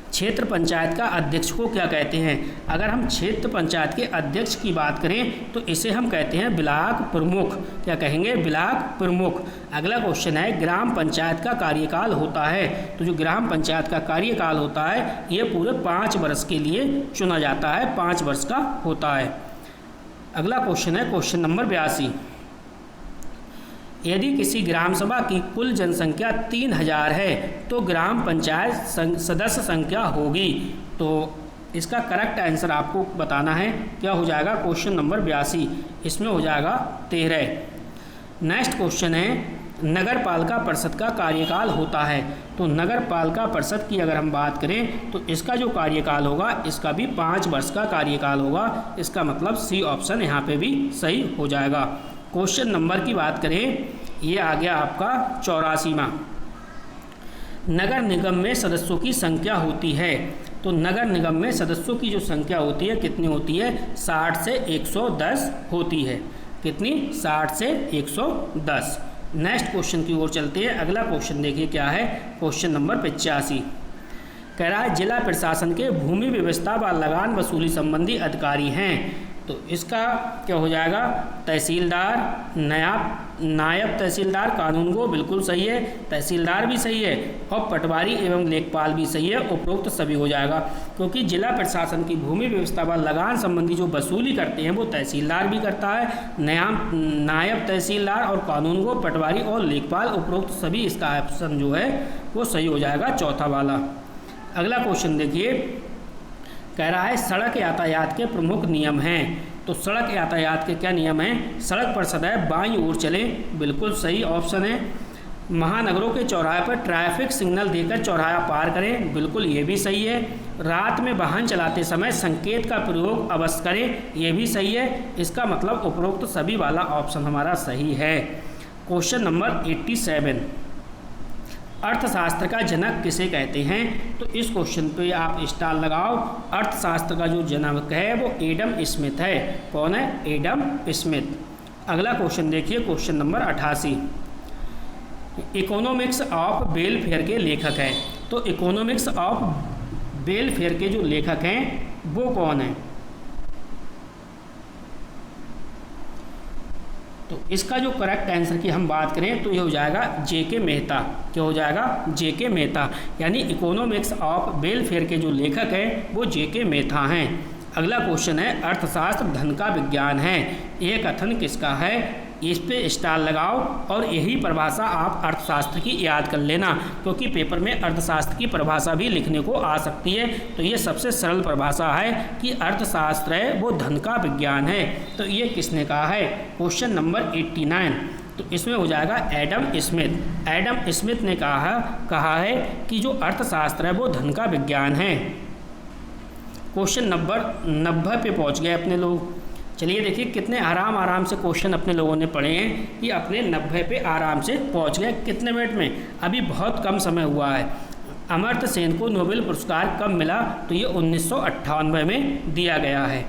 क्षेत्र पंचायत का अध्यक्ष को क्या कहते हैं? अगर हम क्षेत्र पंचायत के अध्यक्ष की बात करें तो इसे हम कहते हैं ब्लॉक प्रमुख। क्या कहेंगे? ब्लॉक प्रमुख। अगला क्वेश्चन है ग्राम पंचायत का कार्यकाल होता है। तो जो ग्राम पंचायत का कार्यकाल होता है ये पूरे 5 वर्ष के लिए चुना जाता है, 5 वर्ष का होता है। अगला क्वेश्चन है क्वेश्चन नंबर 82। यदि किसी ग्राम सभा की कुल जनसंख्या 3000 है तो ग्राम पंचायत सदस्य संख्या होगी। तो इसका करेक्ट आंसर आपको बताना है, क्या हो जाएगा? क्वेश्चन नंबर 82, इसमें हो जाएगा 13। नेक्स्ट क्वेश्चन है नगर पालिका परिषद का कार्यकाल होता है। तो नगर पालिका परिषद की अगर हम बात करें तो इसका जो कार्यकाल होगा इसका भी 5 वर्ष का कार्यकाल होगा। इसका मतलब सी ऑप्शन यहाँ पे भी सही हो जाएगा। क्वेश्चन नंबर की बात करें, ये आ गया आपका 84वां। नगर निगम में सदस्यों की संख्या होती है। तो नगर निगम में सदस्यों की जो संख्या होती है कितनी होती है? 60 से 110 होती है। कितनी? 60 से 110। नेक्स्ट क्वेश्चन की ओर चलते हैं। अगला क्वेश्चन देखिए क्या है, क्वेश्चन नंबर 85। कह रहा है जिला प्रशासन के भूमि व्यवस्था व लगान वसूली संबंधी अधिकारी हैं। तो इसका क्या हो जाएगा? तहसीलदार, नायब तहसीलदार, कानून गो बिल्कुल सही है, तहसीलदार भी सही है और पटवारी एवं लेखपाल भी सही है, उपरोक्त सभी हो जाएगा। क्योंकि जिला प्रशासन की भूमि व्यवस्था व लगान संबंधी जो वसूली करते हैं वो तहसीलदार भी करता है, नायब तहसीलदार और कानून गो, पटवारी और लेखपाल, उपरोक्त सभी। इसका ऑप्शन जो है वो सही हो जाएगा, चौथा वाला। अगला क्वेश्चन देखिए, कह रहा है सड़क यातायात के प्रमुख नियम हैं। तो सड़क यातायात के क्या नियम हैं? सड़क पर सदैव बाईं ओर चलें, बिल्कुल सही ऑप्शन है। महानगरों के चौराहे पर ट्रैफिक सिग्नल देकर चौराहा पार करें, बिल्कुल ये भी सही है। रात में वाहन चलाते समय संकेत का प्रयोग अवश्य करें, ये भी सही है। इसका मतलब उपरोक्त सभी वाला ऑप्शन हमारा सही है। Question number 87। अर्थशास्त्र का जनक किसे कहते हैं? तो इस क्वेश्चन पे आप स्टार लगाओ। अर्थशास्त्र का जो जनक है वो एडम स्मिथ है। कौन है? Adam Smith. अगला क्वेश्चन देखिए, question number 88। Economics of welfare के लेखक हैं। तो इकोनॉमिक्स ऑफ वेलफेयर के जो लेखक हैं वो कौन है? तो इसका जो करेक्ट आंसर की हम बात करें तो ये हो जाएगा जेके मेहता। क्या हो जाएगा? जेके मेहता। यानी इकोनॉमिक्स ऑफ वेलफेयर के जो लेखक हैं वो जेके मेहता हैं। अगला क्वेश्चन है अर्थशास्त्र धन का विज्ञान है। ये कथन किसका है? इस पे स्टार लगाओ और यही परिभाषा आप अर्थशास्त्र की याद कर लेना, क्योंकि पेपर में अर्थशास्त्र की परिभाषा भी लिखने को आ सकती है। तो ये सबसे सरल परिभाषा है कि अर्थशास्त्र है वो धन का विज्ञान है। तो ये किसने कहा है? Question number 89। तो इसमें हो जाएगा एडम स्मिथ। एडम स्मिथ ने कहा है कि जो अर्थशास्त्र है वो धन का विज्ञान है। क्वेश्चन नंबर 90 पे पहुँच गए अपने लोग। चलिए देखिए कितने आराम से क्वेश्चन अपने लोगों ने पढ़े हैं कि अपने 90 पे आराम से पहुंच गए। कितने मिनट में? अभी बहुत कम समय हुआ है। अमर्त्य सेन को नोबेल पुरस्कार कब मिला? तो ये 1998 में दिया गया है।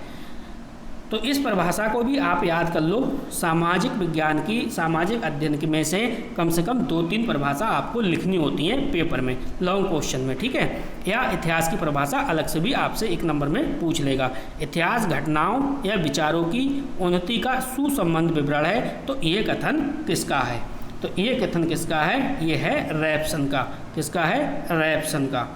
तो इस परिभाषा को भी आप याद कर लो। सामाजिक विज्ञान की सामाजिक अध्ययन में से कम 2-3 परिभाषा आपको लिखनी होती हैं पेपर में, लॉन्ग क्वेश्चन में, ठीक है। या इतिहास की परिभाषा अलग से भी आपसे 1 नंबर में पूछ लेगा। इतिहास घटनाओं या विचारों की उन्नति का सुसंबद्ध विवरण है। तो ये कथन किसका है? तो ये कथन किसका है? ये है रैप्सन का। किसका है? रैप्सन का।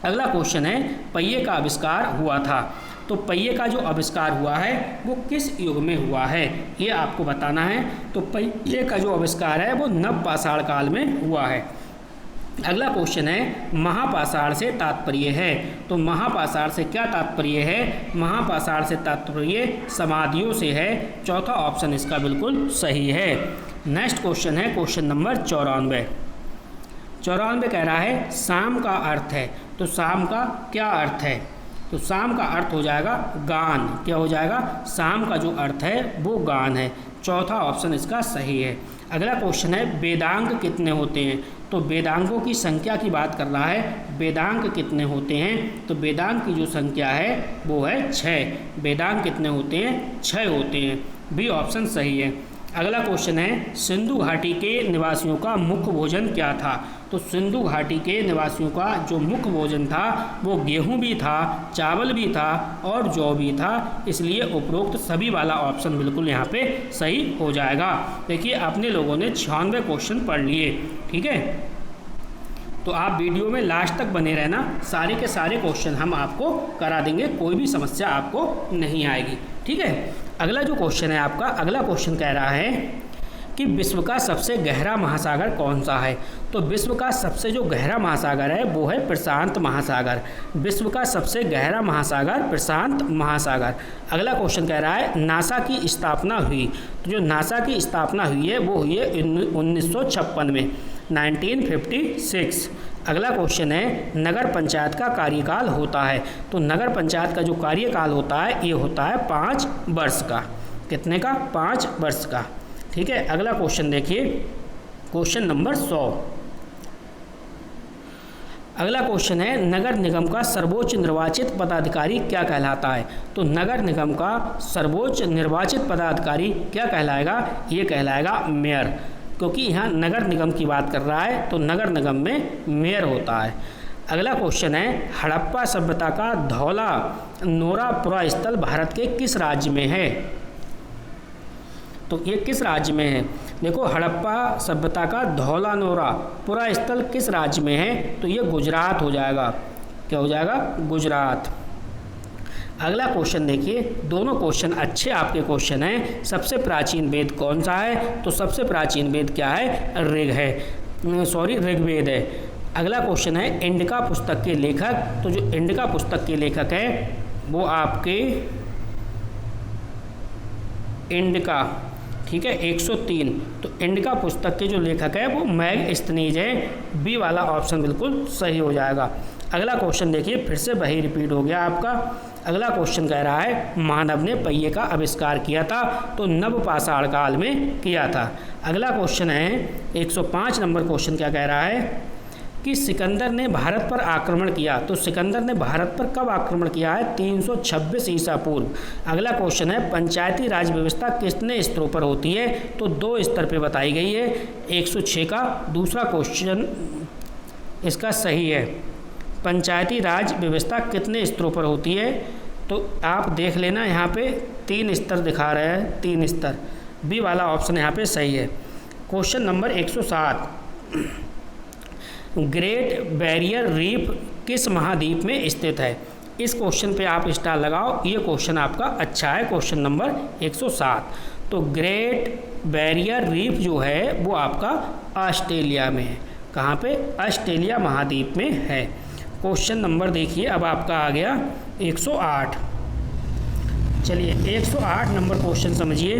अगला क्वेश्चन है पहिए का आविष्कार हुआ था। तो पहिए का जो आविष्कार हुआ है वो किस युग में हुआ है, ये आपको बताना है। तो पहिए का जो आविष्कार है वो नवपाषाण काल में हुआ है। अगला क्वेश्चन है महापाषाण से तात्पर्य है। तो महापाषाण से क्या तात्पर्य है? महापाषाण से तात्पर्य समाधियों से है। चौथा ऑप्शन इसका बिल्कुल सही है। नेक्स्ट क्वेश्चन है क्वेश्चन नंबर 94। 94 कह रहा है शाम का अर्थ है। तो शाम का क्या अर्थ है? तो शाम का अर्थ हो जाएगा गान। क्या हो जाएगा? शाम का जो अर्थ है वो गान है। चौथा ऑप्शन इसका सही है। अगला क्वेश्चन है वेदांग कितने होते हैं। तो वेदांगों की संख्या की बात कर रहा है, वेदांग कितने होते हैं। तो वेदांग की जो संख्या है वो है 6। वेदांग कितने होते हैं, 6 होते हैं। बी ऑप्शन सही है। अगला क्वेश्चन है सिंधु घाटी के निवासियों का मुख्य भोजन क्या था। तो सिंधु घाटी के निवासियों का जो मुख्य भोजन था वो गेहूं भी था, चावल भी था और जौ भी था, इसलिए उपरोक्त सभी वाला ऑप्शन बिल्कुल यहाँ पे सही हो जाएगा। देखिए अपने लोगों ने 96 क्वेश्चन पढ़ लिए, ठीक है। तो आप वीडियो में लास्ट तक बने रहना, सारे के सारे क्वेश्चन हम आपको करा देंगे, कोई भी समस्या आपको नहीं आएगी, ठीक है। अगला जो क्वेश्चन है आपका, अगला क्वेश्चन कह रहा है कि विश्व का सबसे गहरा महासागर कौन सा है। तो विश्व का सबसे जो गहरा महासागर है वो है प्रशांत महासागर। विश्व का सबसे गहरा महासागर प्रशांत महासागर। अगला क्वेश्चन कह रहा है नासा की स्थापना हुई। तो जो नासा की स्थापना हुई है वो हुई है 1956 में, 1956। अगला क्वेश्चन है नगर पंचायत का कार्यकाल होता है। तो नगर पंचायत का जो कार्यकाल होता है ये होता है 5 वर्ष का। कितने का, 5 वर्ष का, ठीक है। अगला क्वेश्चन देखिए, क्वेश्चन नंबर 100। अगला क्वेश्चन है नगर निगम का सर्वोच्च निर्वाचित पदाधिकारी क्या कहलाता है। तो नगर निगम का सर्वोच्च निर्वाचित पदाधिकारी क्या कहलाएगा, ये कहलाएगा मेयर, क्योंकि यहाँ नगर निगम की बात कर रहा है तो नगर निगम में मेयर होता है। अगला क्वेश्चन है हड़प्पा सभ्यता का धौला नोरा पुरा स्थल भारत के किस राज्य में है। तो ये किस राज्य में है। देखो हड़प्पा सभ्यता का धौला नोरा पुरा स्थल किस राज्य में है। तो ये गुजरात हो जाएगा। क्या हो जाएगा, गुजरात। अगला क्वेश्चन देखिए, दोनों क्वेश्चन अच्छे आपके क्वेश्चन हैं। सबसे प्राचीन वेद कौन सा है। तो सबसे प्राचीन वेद क्या है, ऋग्वेद है। अगला क्वेश्चन है इंडिका पुस्तक के लेखक। तो जो इंडिका पुस्तक के लेखक है वो आपके इंडिका, ठीक है, 103। तो इंडिका पुस्तक के जो लेखक है वो मैगस्थनीज है। बी वाला ऑप्शन बिल्कुल सही हो जाएगा। अगला क्वेश्चन देखिए, फिर से वही रिपीट हो गया आपका। अगला क्वेश्चन कह रहा है मानव ने पहिए का आविष्कार किया था। तो नवपाषाण काल में किया था। अगला क्वेश्चन है 105 नंबर क्वेश्चन क्या कह रहा है कि सिकंदर ने भारत पर आक्रमण किया। तो सिकंदर ने भारत पर कब आक्रमण किया है, 326 ईसा पूर्व। अगला क्वेश्चन है पंचायती राज व्यवस्था कितने स्तरों पर होती है। तो 2 स्तर पर बताई गई है, 106 का। दूसरा क्वेश्चन इसका सही है, पंचायती राज व्यवस्था कितने स्तरों पर होती है। तो आप देख लेना, यहाँ पे 3 स्तर दिखा रहे हैं, 3 स्तर। बी वाला ऑप्शन यहाँ पे सही है। Question number 107, great barrier reef किस महाद्वीप में स्थित है। इस क्वेश्चन पे आप स्टार लगाओ, ये क्वेश्चन आपका अच्छा है। Question number 107। तो ग्रेट बैरियर रीफ जो है वो आपका ऑस्ट्रेलिया में है। कहाँ पे, ऑस्ट्रेलिया महाद्वीप में है। क्वेश्चन नंबर देखिए अब आपका आ गया 108। चलिए 108 नंबर क्वेश्चन समझिए।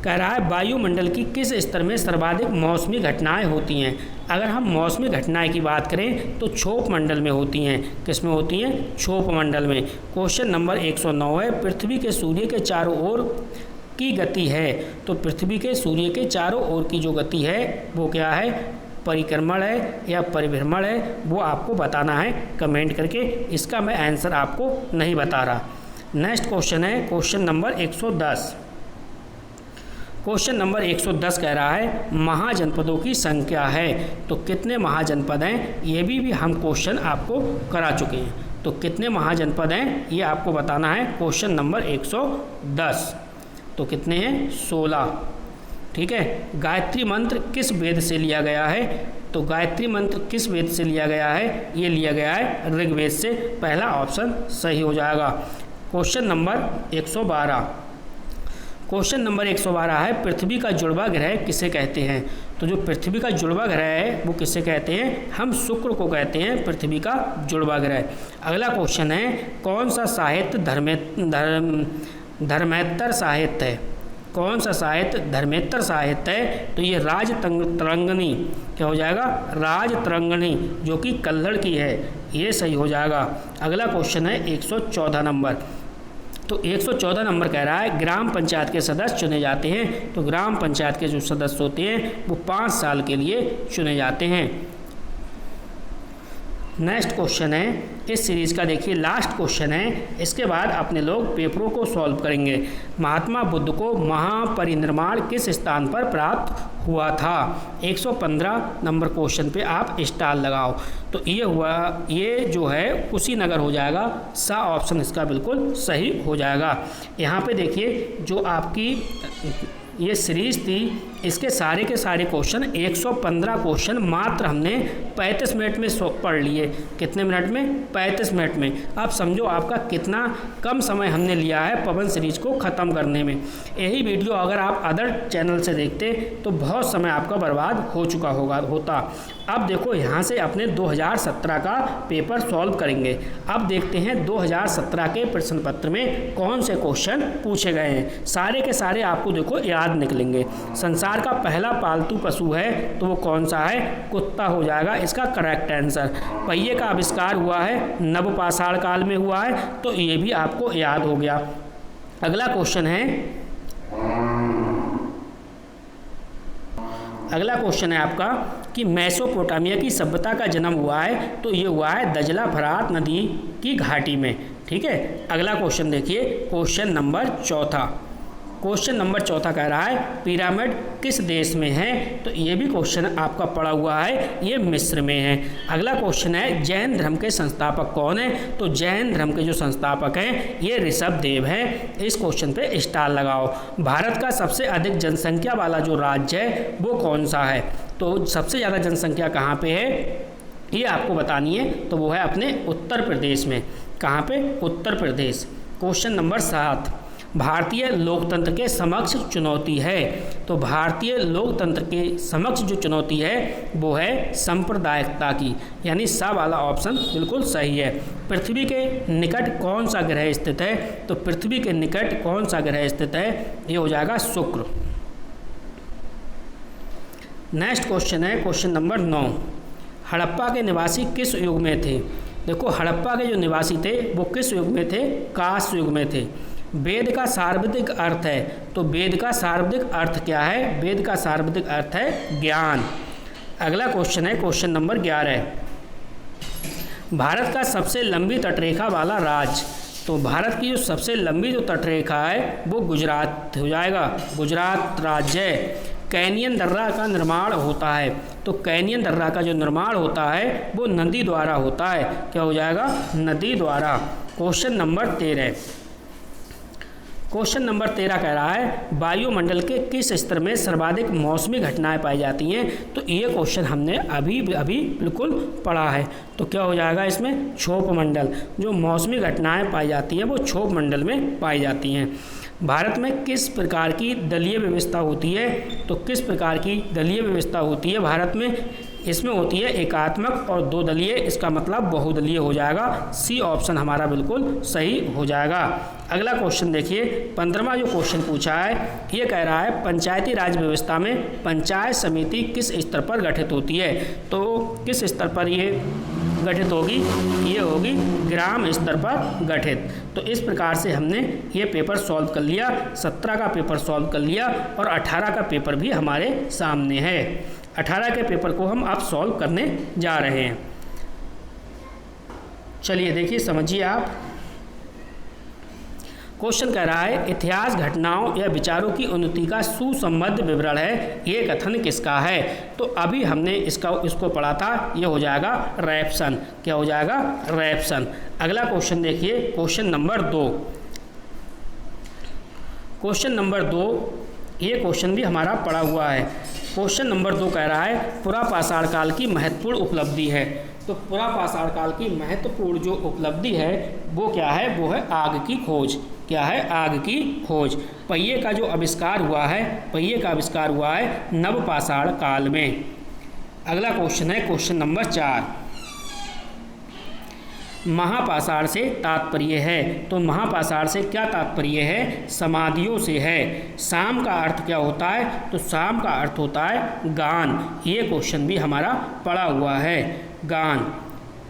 कह रहा है वायुमंडल की किस स्तर में सर्वाधिक मौसमी घटनाएं होती हैं। अगर हम मौसमी घटनाएं की बात करें तो क्षोभ मंडल में होती हैं। किस में होती हैं, क्षोभ मंडल में। क्वेश्चन नंबर 109 है पृथ्वी के सूर्य के चारों ओर की गति है। तो पृथ्वी के सूर्य के चारों ओर की जो गति है वो क्या है, परिक्रमण है या परिभ्रमण है, वो आपको बताना है कमेंट करके। इसका मैं आंसर आपको नहीं बता रहा। नेक्स्ट क्वेश्चन है क्वेश्चन नंबर 110। क्वेश्चन नंबर 110 कह रहा है महाजनपदों की संख्या है। तो कितने महाजनपद हैं, ये भी हम क्वेश्चन आपको करा चुके हैं। तो कितने महाजनपद हैं ये आपको बताना है। Question number 110। तो कितने हैं, 16। ठीक है। गायत्री मंत्र किस वेद से लिया गया है। तो गायत्री मंत्र किस वेद से लिया गया है, ये लिया गया है ऋग्वेद से। पहला ऑप्शन सही हो जाएगा। Question number 112। क्वेश्चन नंबर 112 है पृथ्वी का जुड़वा ग्रह किसे कहते हैं। तो जो पृथ्वी का जुड़वा ग्रह है वो किसे कहते हैं, हम शुक्र को कहते हैं पृथ्वी का जुड़वा ग्रह। अगला क्वेश्चन है कौन सा साहित्य धर्मेत्तर साहित्य है। कौन सा साहित्य धर्मेत्तर साहित्य है। तो ये राजतरंगिणी, क्या हो जाएगा, राजतरंगिणी, जो कि कल्हड़ की है, ये सही हो जाएगा। अगला क्वेश्चन है 114 नंबर। तो 114 नंबर कह रहा है ग्राम पंचायत के सदस्य चुने जाते हैं। तो ग्राम पंचायत के जो सदस्य होते हैं वो 5 साल के लिए चुने जाते हैं। नेक्स्ट क्वेश्चन है इस सीरीज़ का, देखिए लास्ट क्वेश्चन है, इसके बाद अपने लोग पेपरों को सॉल्व करेंगे। महात्मा बुद्ध को महापरिनिर्वाण किस स्थान पर प्राप्त हुआ था? 115 नंबर क्वेश्चन पे आप स्टार लगाओ। तो ये हुआ, ये जो है कुशीनगर हो जाएगा, सा ऑप्शन इसका बिल्कुल सही हो जाएगा। यहाँ पे देखिए जो आपकी ये सीरीज़ थी इसके सारे के सारे क्वेश्चन 115 क्वेश्चन मात्र हमने 35 मिनट में पढ़ लिए। कितने मिनट में? 35 मिनट में। अब समझो आपका कितना कम समय हमने लिया है पवन सीरीज को ख़त्म करने में। यही वीडियो अगर आप अदर चैनल से देखते तो बहुत समय आपका बर्बाद हो चुका होता। अब देखो यहाँ से अपने 2017 का पेपर सॉल्व करेंगे। अब देखते हैं 2017 के प्रश्न पत्र में कौन से क्वेश्चन पूछे गए हैं। सारे के सारे आपको देखो याद निकलेंगे। संसार का पहला पालतू पशु है तो वो कौन सा है? कुत्ता हो जाएगा इसका करेक्ट आंसर। पहिए का आविष्कार हुआ है नवपाषाण काल में हुआ है, तो ये भी आपको याद हो गया। अगला क्वेश्चन है आपका कि मेसोपोटामिया की सभ्यता का जन्म हुआ है, तो ये हुआ है दजला फरात नदी की घाटी में। ठीक है, अगला क्वेश्चन देखिए, क्वेश्चन नंबर चौथा कह रहा है पिरामिड किस देश में है? तो ये भी क्वेश्चन आपका पड़ा हुआ है, ये मिस्र में है। अगला क्वेश्चन है जैन धर्म के संस्थापक कौन है? तो जैन धर्म के जो संस्थापक हैं ये ऋषभदेव हैं। इस क्वेश्चन पे स्टार लगाओ। भारत का सबसे अधिक जनसंख्या वाला जो राज्य है वो कौन सा है? तो सबसे ज़्यादा जनसंख्या कहाँ पे है ये आपको बतानी है, तो वो है अपने उत्तर प्रदेश में। कहाँ पे? उत्तर प्रदेश। क्वेश्चन नंबर 7, भारतीय लोकतंत्र के समक्ष चुनौती है। तो भारतीय लोकतंत्र के समक्ष जो चुनौती है वो है सांप्रदायिकता की, यानी सा वाला ऑप्शन बिल्कुल सही है। पृथ्वी के निकट कौन सा ग्रह स्थित है? तो पृथ्वी के निकट कौन सा ग्रह स्थित है? ये हो जाएगा शुक्र। नेक्स्ट क्वेश्चन है क्वेश्चन नंबर 9, हड़प्पा के निवासी किस युग में थे? देखो हड़प्पा के जो निवासी थे वो किस युग में थे? कांस्य युग में थे। वेद का शाब्दिक अर्थ है, तो वेद का शाब्दिक अर्थ क्या है? वेद का शाब्दिक अर्थ है ज्ञान। अगला क्वेश्चन है क्वेश्चन नंबर 11, भारत का सबसे लंबी तटरेखा वाला राज्य। तो भारत की जो सबसे लंबी जो तटरेखा है वो गुजरात हो जाएगा, गुजरात राज्य है। कैनियन दर्रा का निर्माण होता है, तो कैनियन दर्रा का जो निर्माण होता है वो नदी द्वारा होता है। क्या हो जाएगा? नदी द्वारा। क्वेश्चन नंबर 13 कह रहा है वायुमंडल के किस स्तर में सर्वाधिक मौसमी घटनाएं पाई जाती हैं? तो ये क्वेश्चन हमने अभी बिल्कुल पढ़ा है। तो क्या हो जाएगा इसमें? क्षोभ मंडल। जो मौसमी घटनाएं पाई जाती हैं वो क्षोभ मंडल में पाई जाती हैं। भारत में किस प्रकार की दलीय व्यवस्था होती है? तो किस प्रकार की दलीय व्यवस्था होती है भारत में? इसमें होती है एकात्मक और 2 दलीय, इसका मतलब बहुदलीय हो जाएगा। सी ऑप्शन हमारा बिल्कुल सही हो जाएगा। अगला क्वेश्चन देखिए, 15वां जो क्वेश्चन पूछा है ये कह रहा है पंचायती राज व्यवस्था में पंचायत समिति किस स्तर पर गठित होती है? तो किस स्तर पर ये गठित होगी? ये होगी ग्राम स्तर पर गठित। तो इस प्रकार से हमने ये पेपर सॉल्व कर लिया, 17 का पेपर सॉल्व कर लिया और 18 का पेपर भी हमारे सामने है। 18 के पेपर को हम अब सॉल्व करने जा रहे हैं। चलिए देखिए, समझिए आप। क्वेश्चन कह रहा है इतिहास घटनाओं या विचारों की उन्नति का सुसंबद्ध विवरण है, ये कथन किसका है? तो अभी हमने इसको पढ़ा था, ये हो जाएगा रैप्सन। क्या हो जाएगा? रैप्सन। अगला क्वेश्चन देखिए, क्वेश्चन नंबर 2। क्वेश्चन नंबर 2 ये क्वेश्चन भी हमारा पढ़ा हुआ है। क्वेश्चन नंबर 2 कह रहा है पुरापाषाण काल की महत्वपूर्ण उपलब्धि है। तो पुरापाषाण काल की महत्वपूर्ण जो उपलब्धि है वो क्या है? वो है आग की खोज। क्या है? आग की खोज। पहिए का जो आविष्कार हुआ है, पहिए का आविष्कार हुआ है नवपाषाण काल में। अगला क्वेश्चन है क्वेश्चन नंबर 4, महापाषाण से तात्पर्य है। तो महापाषाण से क्या तात्पर्य है? समाधियों से है। शाम का अर्थ क्या होता है? तो शाम का अर्थ होता है गान। ये क्वेश्चन भी हमारा पड़ा हुआ है, गान।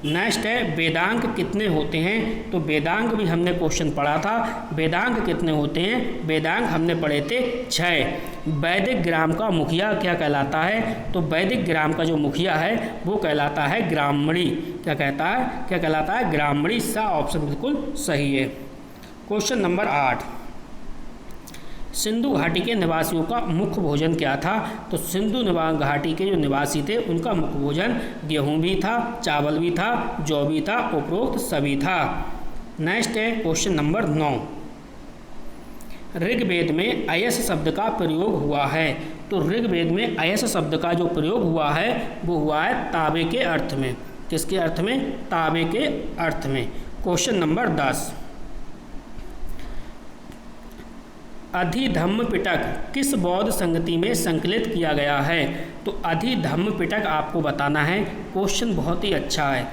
नेक्स्ट है वेदांग कितने होते हैं, तो वेदांग भी हमने क्वेश्चन पढ़ा था। वेदांग कितने होते हैं, वेदांग हमने पढ़े थे 6। वैदिक ग्राम का मुखिया क्या कहलाता है, तो वैदिक ग्राम का जो मुखिया है वो कहलाता है ग्रामणी। क्या कहलाता है ग्रामणी। सा ऑप्शन बिल्कुल सही है। क्वेश्चन नंबर 8, सिंधु घाटी के निवासियों का मुख्य भोजन क्या था, तो सिंधु घाटी के जो निवासी थे उनका मुख्य भोजन गेहूं भी था, चावल भी था, जौ भी था, उपरोक्त सभी था। नेक्स्ट है क्वेश्चन नंबर 9, ऋग्वेद में अयस शब्द का प्रयोग हुआ है, तो ऋग्वेद में अयस शब्द का जो प्रयोग हुआ है वो हुआ है ताबे के अर्थ में। किसके अर्थ में, ताबे के अर्थ में। क्वेश्चन नंबर 10, अधिधम्म पिटक किस बौद्ध संगति में संकलित किया गया है, तो अधिधम्म पिटक आपको बताना है। क्वेश्चन बहुत ही अच्छा है,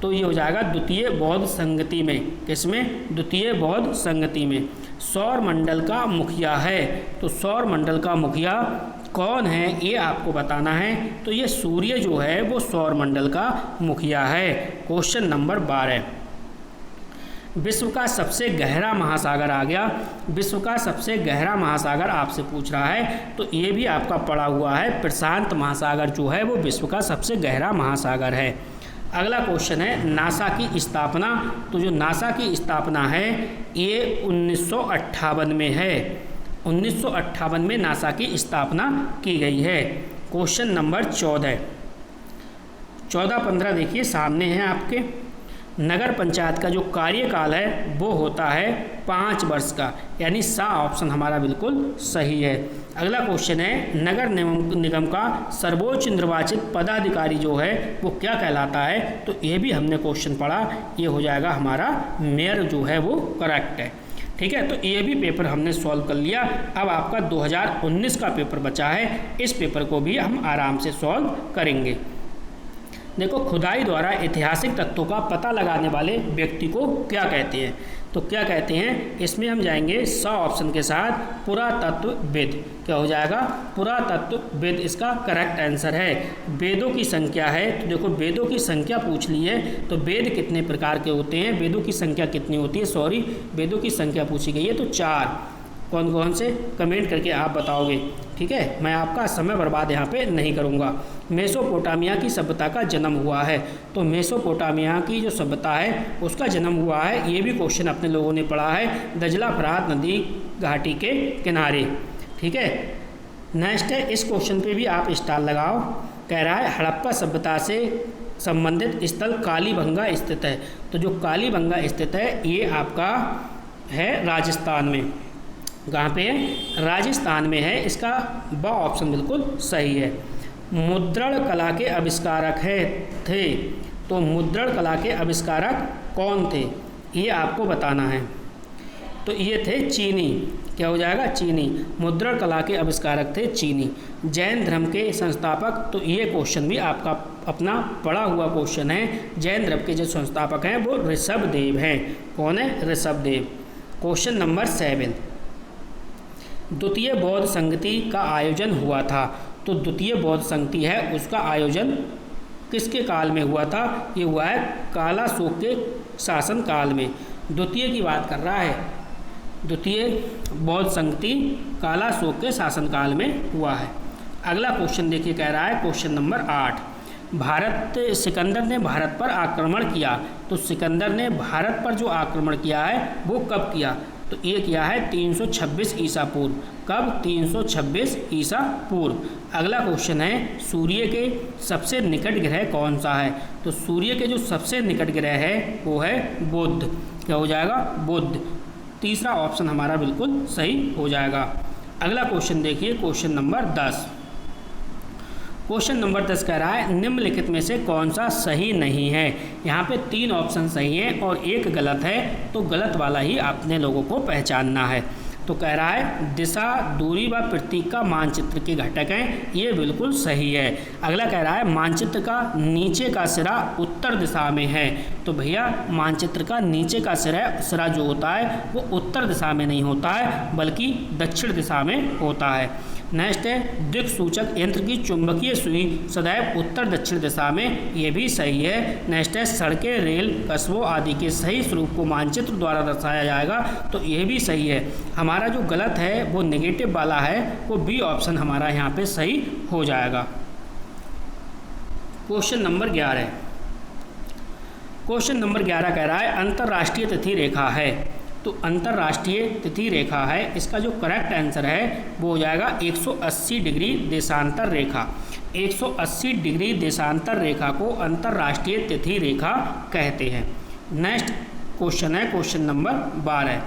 तो ये हो जाएगा द्वितीय बौद्ध संगति में। किसमें, द्वितीय बौद्ध संगति में। सौर मंडल का मुखिया है, तो सौर मंडल का मुखिया कौन है ये आपको बताना है। तो ये सूर्य जो है वो सौर मंडल का मुखिया है। क्वेश्चन नंबर 12, विश्व का सबसे गहरा महासागर आ गया। विश्व का सबसे गहरा महासागर आपसे पूछ रहा है, तो ये भी आपका पड़ा हुआ है। प्रशांत महासागर जो है वो विश्व का सबसे गहरा महासागर है। अगला क्वेश्चन है नासा की स्थापना, तो जो नासा की स्थापना है ये 1958 में है। 1958 में नासा की स्थापना की गई है। क्वेश्चन नंबर 14, 14-15 देखिए सामने हैं आपके। नगर पंचायत का जो कार्यकाल है वो होता है 5 वर्ष का, यानी सा ऑप्शन हमारा बिल्कुल सही है। अगला क्वेश्चन है नगर निगम का सर्वोच्च निर्वाचित पदाधिकारी जो है वो क्या कहलाता है, तो ये भी हमने क्वेश्चन पढ़ा। ये हो जाएगा हमारा मेयर जो है वो करेक्ट है। ठीक है, तो ये भी पेपर हमने सॉल्व कर लिया। अब आपका 2019 का पेपर बचा है, इस पेपर को भी हम आराम से सॉल्व करेंगे। देखो, खुदाई द्वारा ऐतिहासिक तत्वों का पता लगाने वाले व्यक्ति को क्या कहते हैं, तो क्या कहते हैं, इसमें हम जाएंगे स ऑप्शन के साथ पुरातत्वविद। क्या हो जाएगा, पुरातत्वविद इसका करेक्ट आंसर है। वेदों की संख्या है, तो देखो वेदों की संख्या पूछ ली है, तो वेद कितने प्रकार के होते हैं, वेदों की संख्या कितनी होती है, सॉरी वेदों की संख्या पूछी गई है, तो 4। कौन कौन से कमेंट करके आप बताओगे। ठीक है, मैं आपका समय बर्बाद यहाँ पे नहीं करूँगा। मेसोपोटामिया की सभ्यता का जन्म हुआ है, तो मेसोपोटामिया की जो सभ्यता है उसका जन्म हुआ है, ये भी क्वेश्चन अपने लोगों ने पढ़ा है, दजला फरात नदी घाटी के किनारे। ठीक है, नेक्स्ट है, इस क्वेश्चन पे भी आप स्टार लगाओ। कह रहा है हड़प्पा सभ्यता से संबंधित स्थल कालीबंगा स्थित है, तो जो कालीबंगा स्थित है ये आपका है राजस्थान में। कहाँ पे है, राजस्थान में है। इसका ब ऑप्शन बिल्कुल सही है। मुद्रण कला के आविष्कारक थे, तो मुद्रण कला के आविष्कारक कौन थे ये आपको बताना है, तो ये थे चीनी। क्या हो जाएगा, चीनी। मुद्रण कला के आविष्कारक थे चीनी। जैन धर्म के संस्थापक, तो ये क्वेश्चन भी आपका अपना पढ़ा हुआ क्वेश्चन है। जैन धर्म के जो संस्थापक हैं वो ऋषभदेव हैं। कौन है, ऋषभदेव। क्वेश्चन नंबर 7, द्वितीय बौद्ध संगति का आयोजन हुआ था, तो द्वितीय बौद्ध संगति है उसका आयोजन किसके काल में हुआ था, ये हुआ है कालाशोक के शासन काल में। द्वितीय की बात कर रहा है, द्वितीय बौद्ध संगति कालाशोक के शासन काल में हुआ है। अगला क्वेश्चन देखिए, कह रहा है क्वेश्चन नंबर 8, सिकंदर ने भारत पर आक्रमण किया, तो सिकंदर ने भारत पर जो आक्रमण किया है वो कब किया, तो ये किया है 326 ईसा पूर्व। कब, 326 ईसा पूर्व। अगला क्वेश्चन है सूर्य के सबसे निकट ग्रह कौन सा है, तो सूर्य के जो सबसे निकट ग्रह है वो है बुध। क्या हो जाएगा, बुध। तीसरा ऑप्शन हमारा बिल्कुल सही हो जाएगा। अगला क्वेश्चन देखिए, क्वेश्चन नंबर 10। क्वेश्चन नंबर 10 कह रहा है निम्नलिखित में से कौन सा सही नहीं है। यहाँ पे 3 ऑप्शन सही हैं और 1 गलत है, तो गलत वाला ही आपने लोगों को पहचानना है। तो कह रहा है दिशा, दूरी व प्रतीक का मानचित्र के घटक हैं, ये बिल्कुल सही है। अगला कह रहा है मानचित्र का नीचे का सिरा उत्तर दिशा में है, तो भैया मानचित्र का नीचे का सिरा जो होता है वो उत्तर दिशा में नहीं होता है बल्कि दक्षिण दिशा में होता है। नेक्स्ट है दिक्सूचक यंत्र की चुंबकीय सुई सदैव उत्तर दक्षिण दिशा में, ये भी सही है। नेक्स्ट है सड़कें, रेल, कस्बों आदि के सही स्वरूप को मानचित्र द्वारा दर्शाया जाएगा, तो ये भी सही है। हमारा जो गलत है वो नेगेटिव वाला है, वो बी ऑप्शन हमारा यहाँ पे सही हो जाएगा। क्वेश्चन नंबर 11, क्वेश्चन नंबर 11 कह रहा है अंतर्राष्ट्रीय तिथि रेखा है। तो अंतर्राष्ट्रीय तिथि रेखा है, इसका जो करेक्ट आंसर है वो हो जाएगा 180 डिग्री देशांतर रेखा। 180 डिग्री देशांतर रेखा को अंतर्राष्ट्रीय तिथि रेखा कहते हैं। नेक्स्ट क्वेश्चन है क्वेश्चन नंबर 12,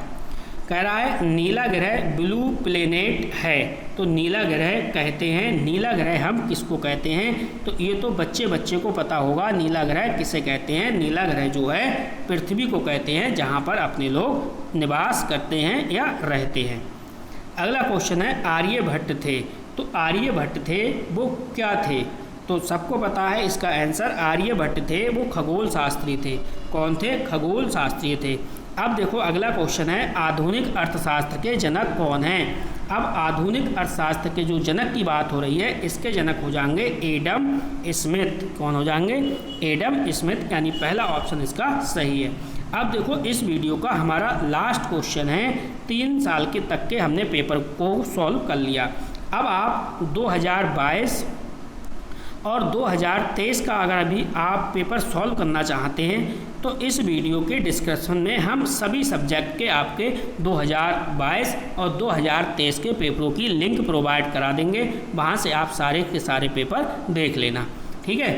कह रहा है नीला ग्रह ब्लू प्लेनेट है। तो नीला ग्रह कहते हैं, नीला ग्रह हम किसको कहते हैं? तो ये तो बच्चे को पता होगा नीला ग्रह किसे कहते हैं। नीला ग्रह जो है पृथ्वी को कहते हैं, जहाँ पर अपने लोग निवास करते हैं या रहते हैं। अगला क्वेश्चन है आर्यभट्ट थे। तो आर्यभट्ट थे वो क्या थे? तो सबको पता है इसका आंसर, आर्यभट्ट थे वो खगोल शास्त्री थे। कौन थे? खगोल शास्त्री थे। अब देखो अगला क्वेश्चन है आधुनिक अर्थशास्त्र के जनक कौन हैं? अब आधुनिक अर्थशास्त्र के जो जनक की बात हो रही है, इसके जनक हो जाएंगे एडम स्मिथ। कौन हो जाएंगे? एडम स्मिथ, यानी पहला ऑप्शन इसका सही है। अब देखो इस वीडियो का हमारा लास्ट क्वेश्चन है, 3 साल के तक के हमने पेपर को सॉल्व कर लिया। अब आप 2022 और 2023 का अगर अभी आप पेपर सॉल्व करना चाहते हैं तो इस वीडियो के डिस्क्रिप्शन में हम सभी सब्जेक्ट के आपके 2022 और 2023 के पेपरों की लिंक प्रोवाइड करा देंगे, वहाँ से आप सारे के सारे पेपर देख लेना, ठीक है।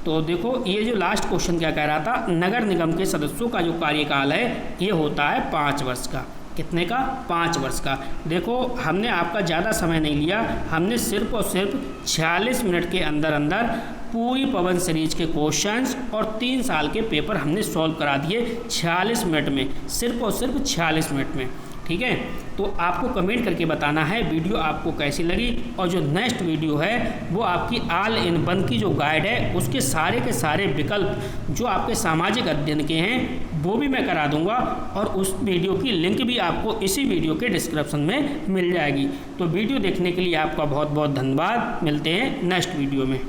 तो देखो ये जो लास्ट क्वेश्चन क्या कह रहा था, नगर निगम के सदस्यों का जो कार्यकाल है ये होता है 5 वर्ष का। कितने का? 5 वर्ष का। देखो हमने आपका ज़्यादा समय नहीं लिया, हमने सिर्फ और सिर्फ 46 मिनट के अंदर अंदर पूरी पवन सीरीज के क्वेश्चंस और 3 साल के पेपर हमने सॉल्व करा दिए 46 मिनट में, सिर्फ और सिर्फ 46 मिनट में, ठीक है। तो आपको कमेंट करके बताना है वीडियो आपको कैसी लगी, और जो नेक्स्ट वीडियो है वो आपकी ऑल इन वन की जो गाइड है उसके सारे के सारे विकल्प जो आपके सामाजिक अध्ययन के हैं वो भी मैं करा दूंगा, और उस वीडियो की लिंक भी आपको इसी वीडियो के डिस्क्रिप्शन में मिल जाएगी। तो वीडियो देखने के लिए आपका बहुत बहुत धन्यवाद। मिलते हैं नेक्स्ट वीडियो में।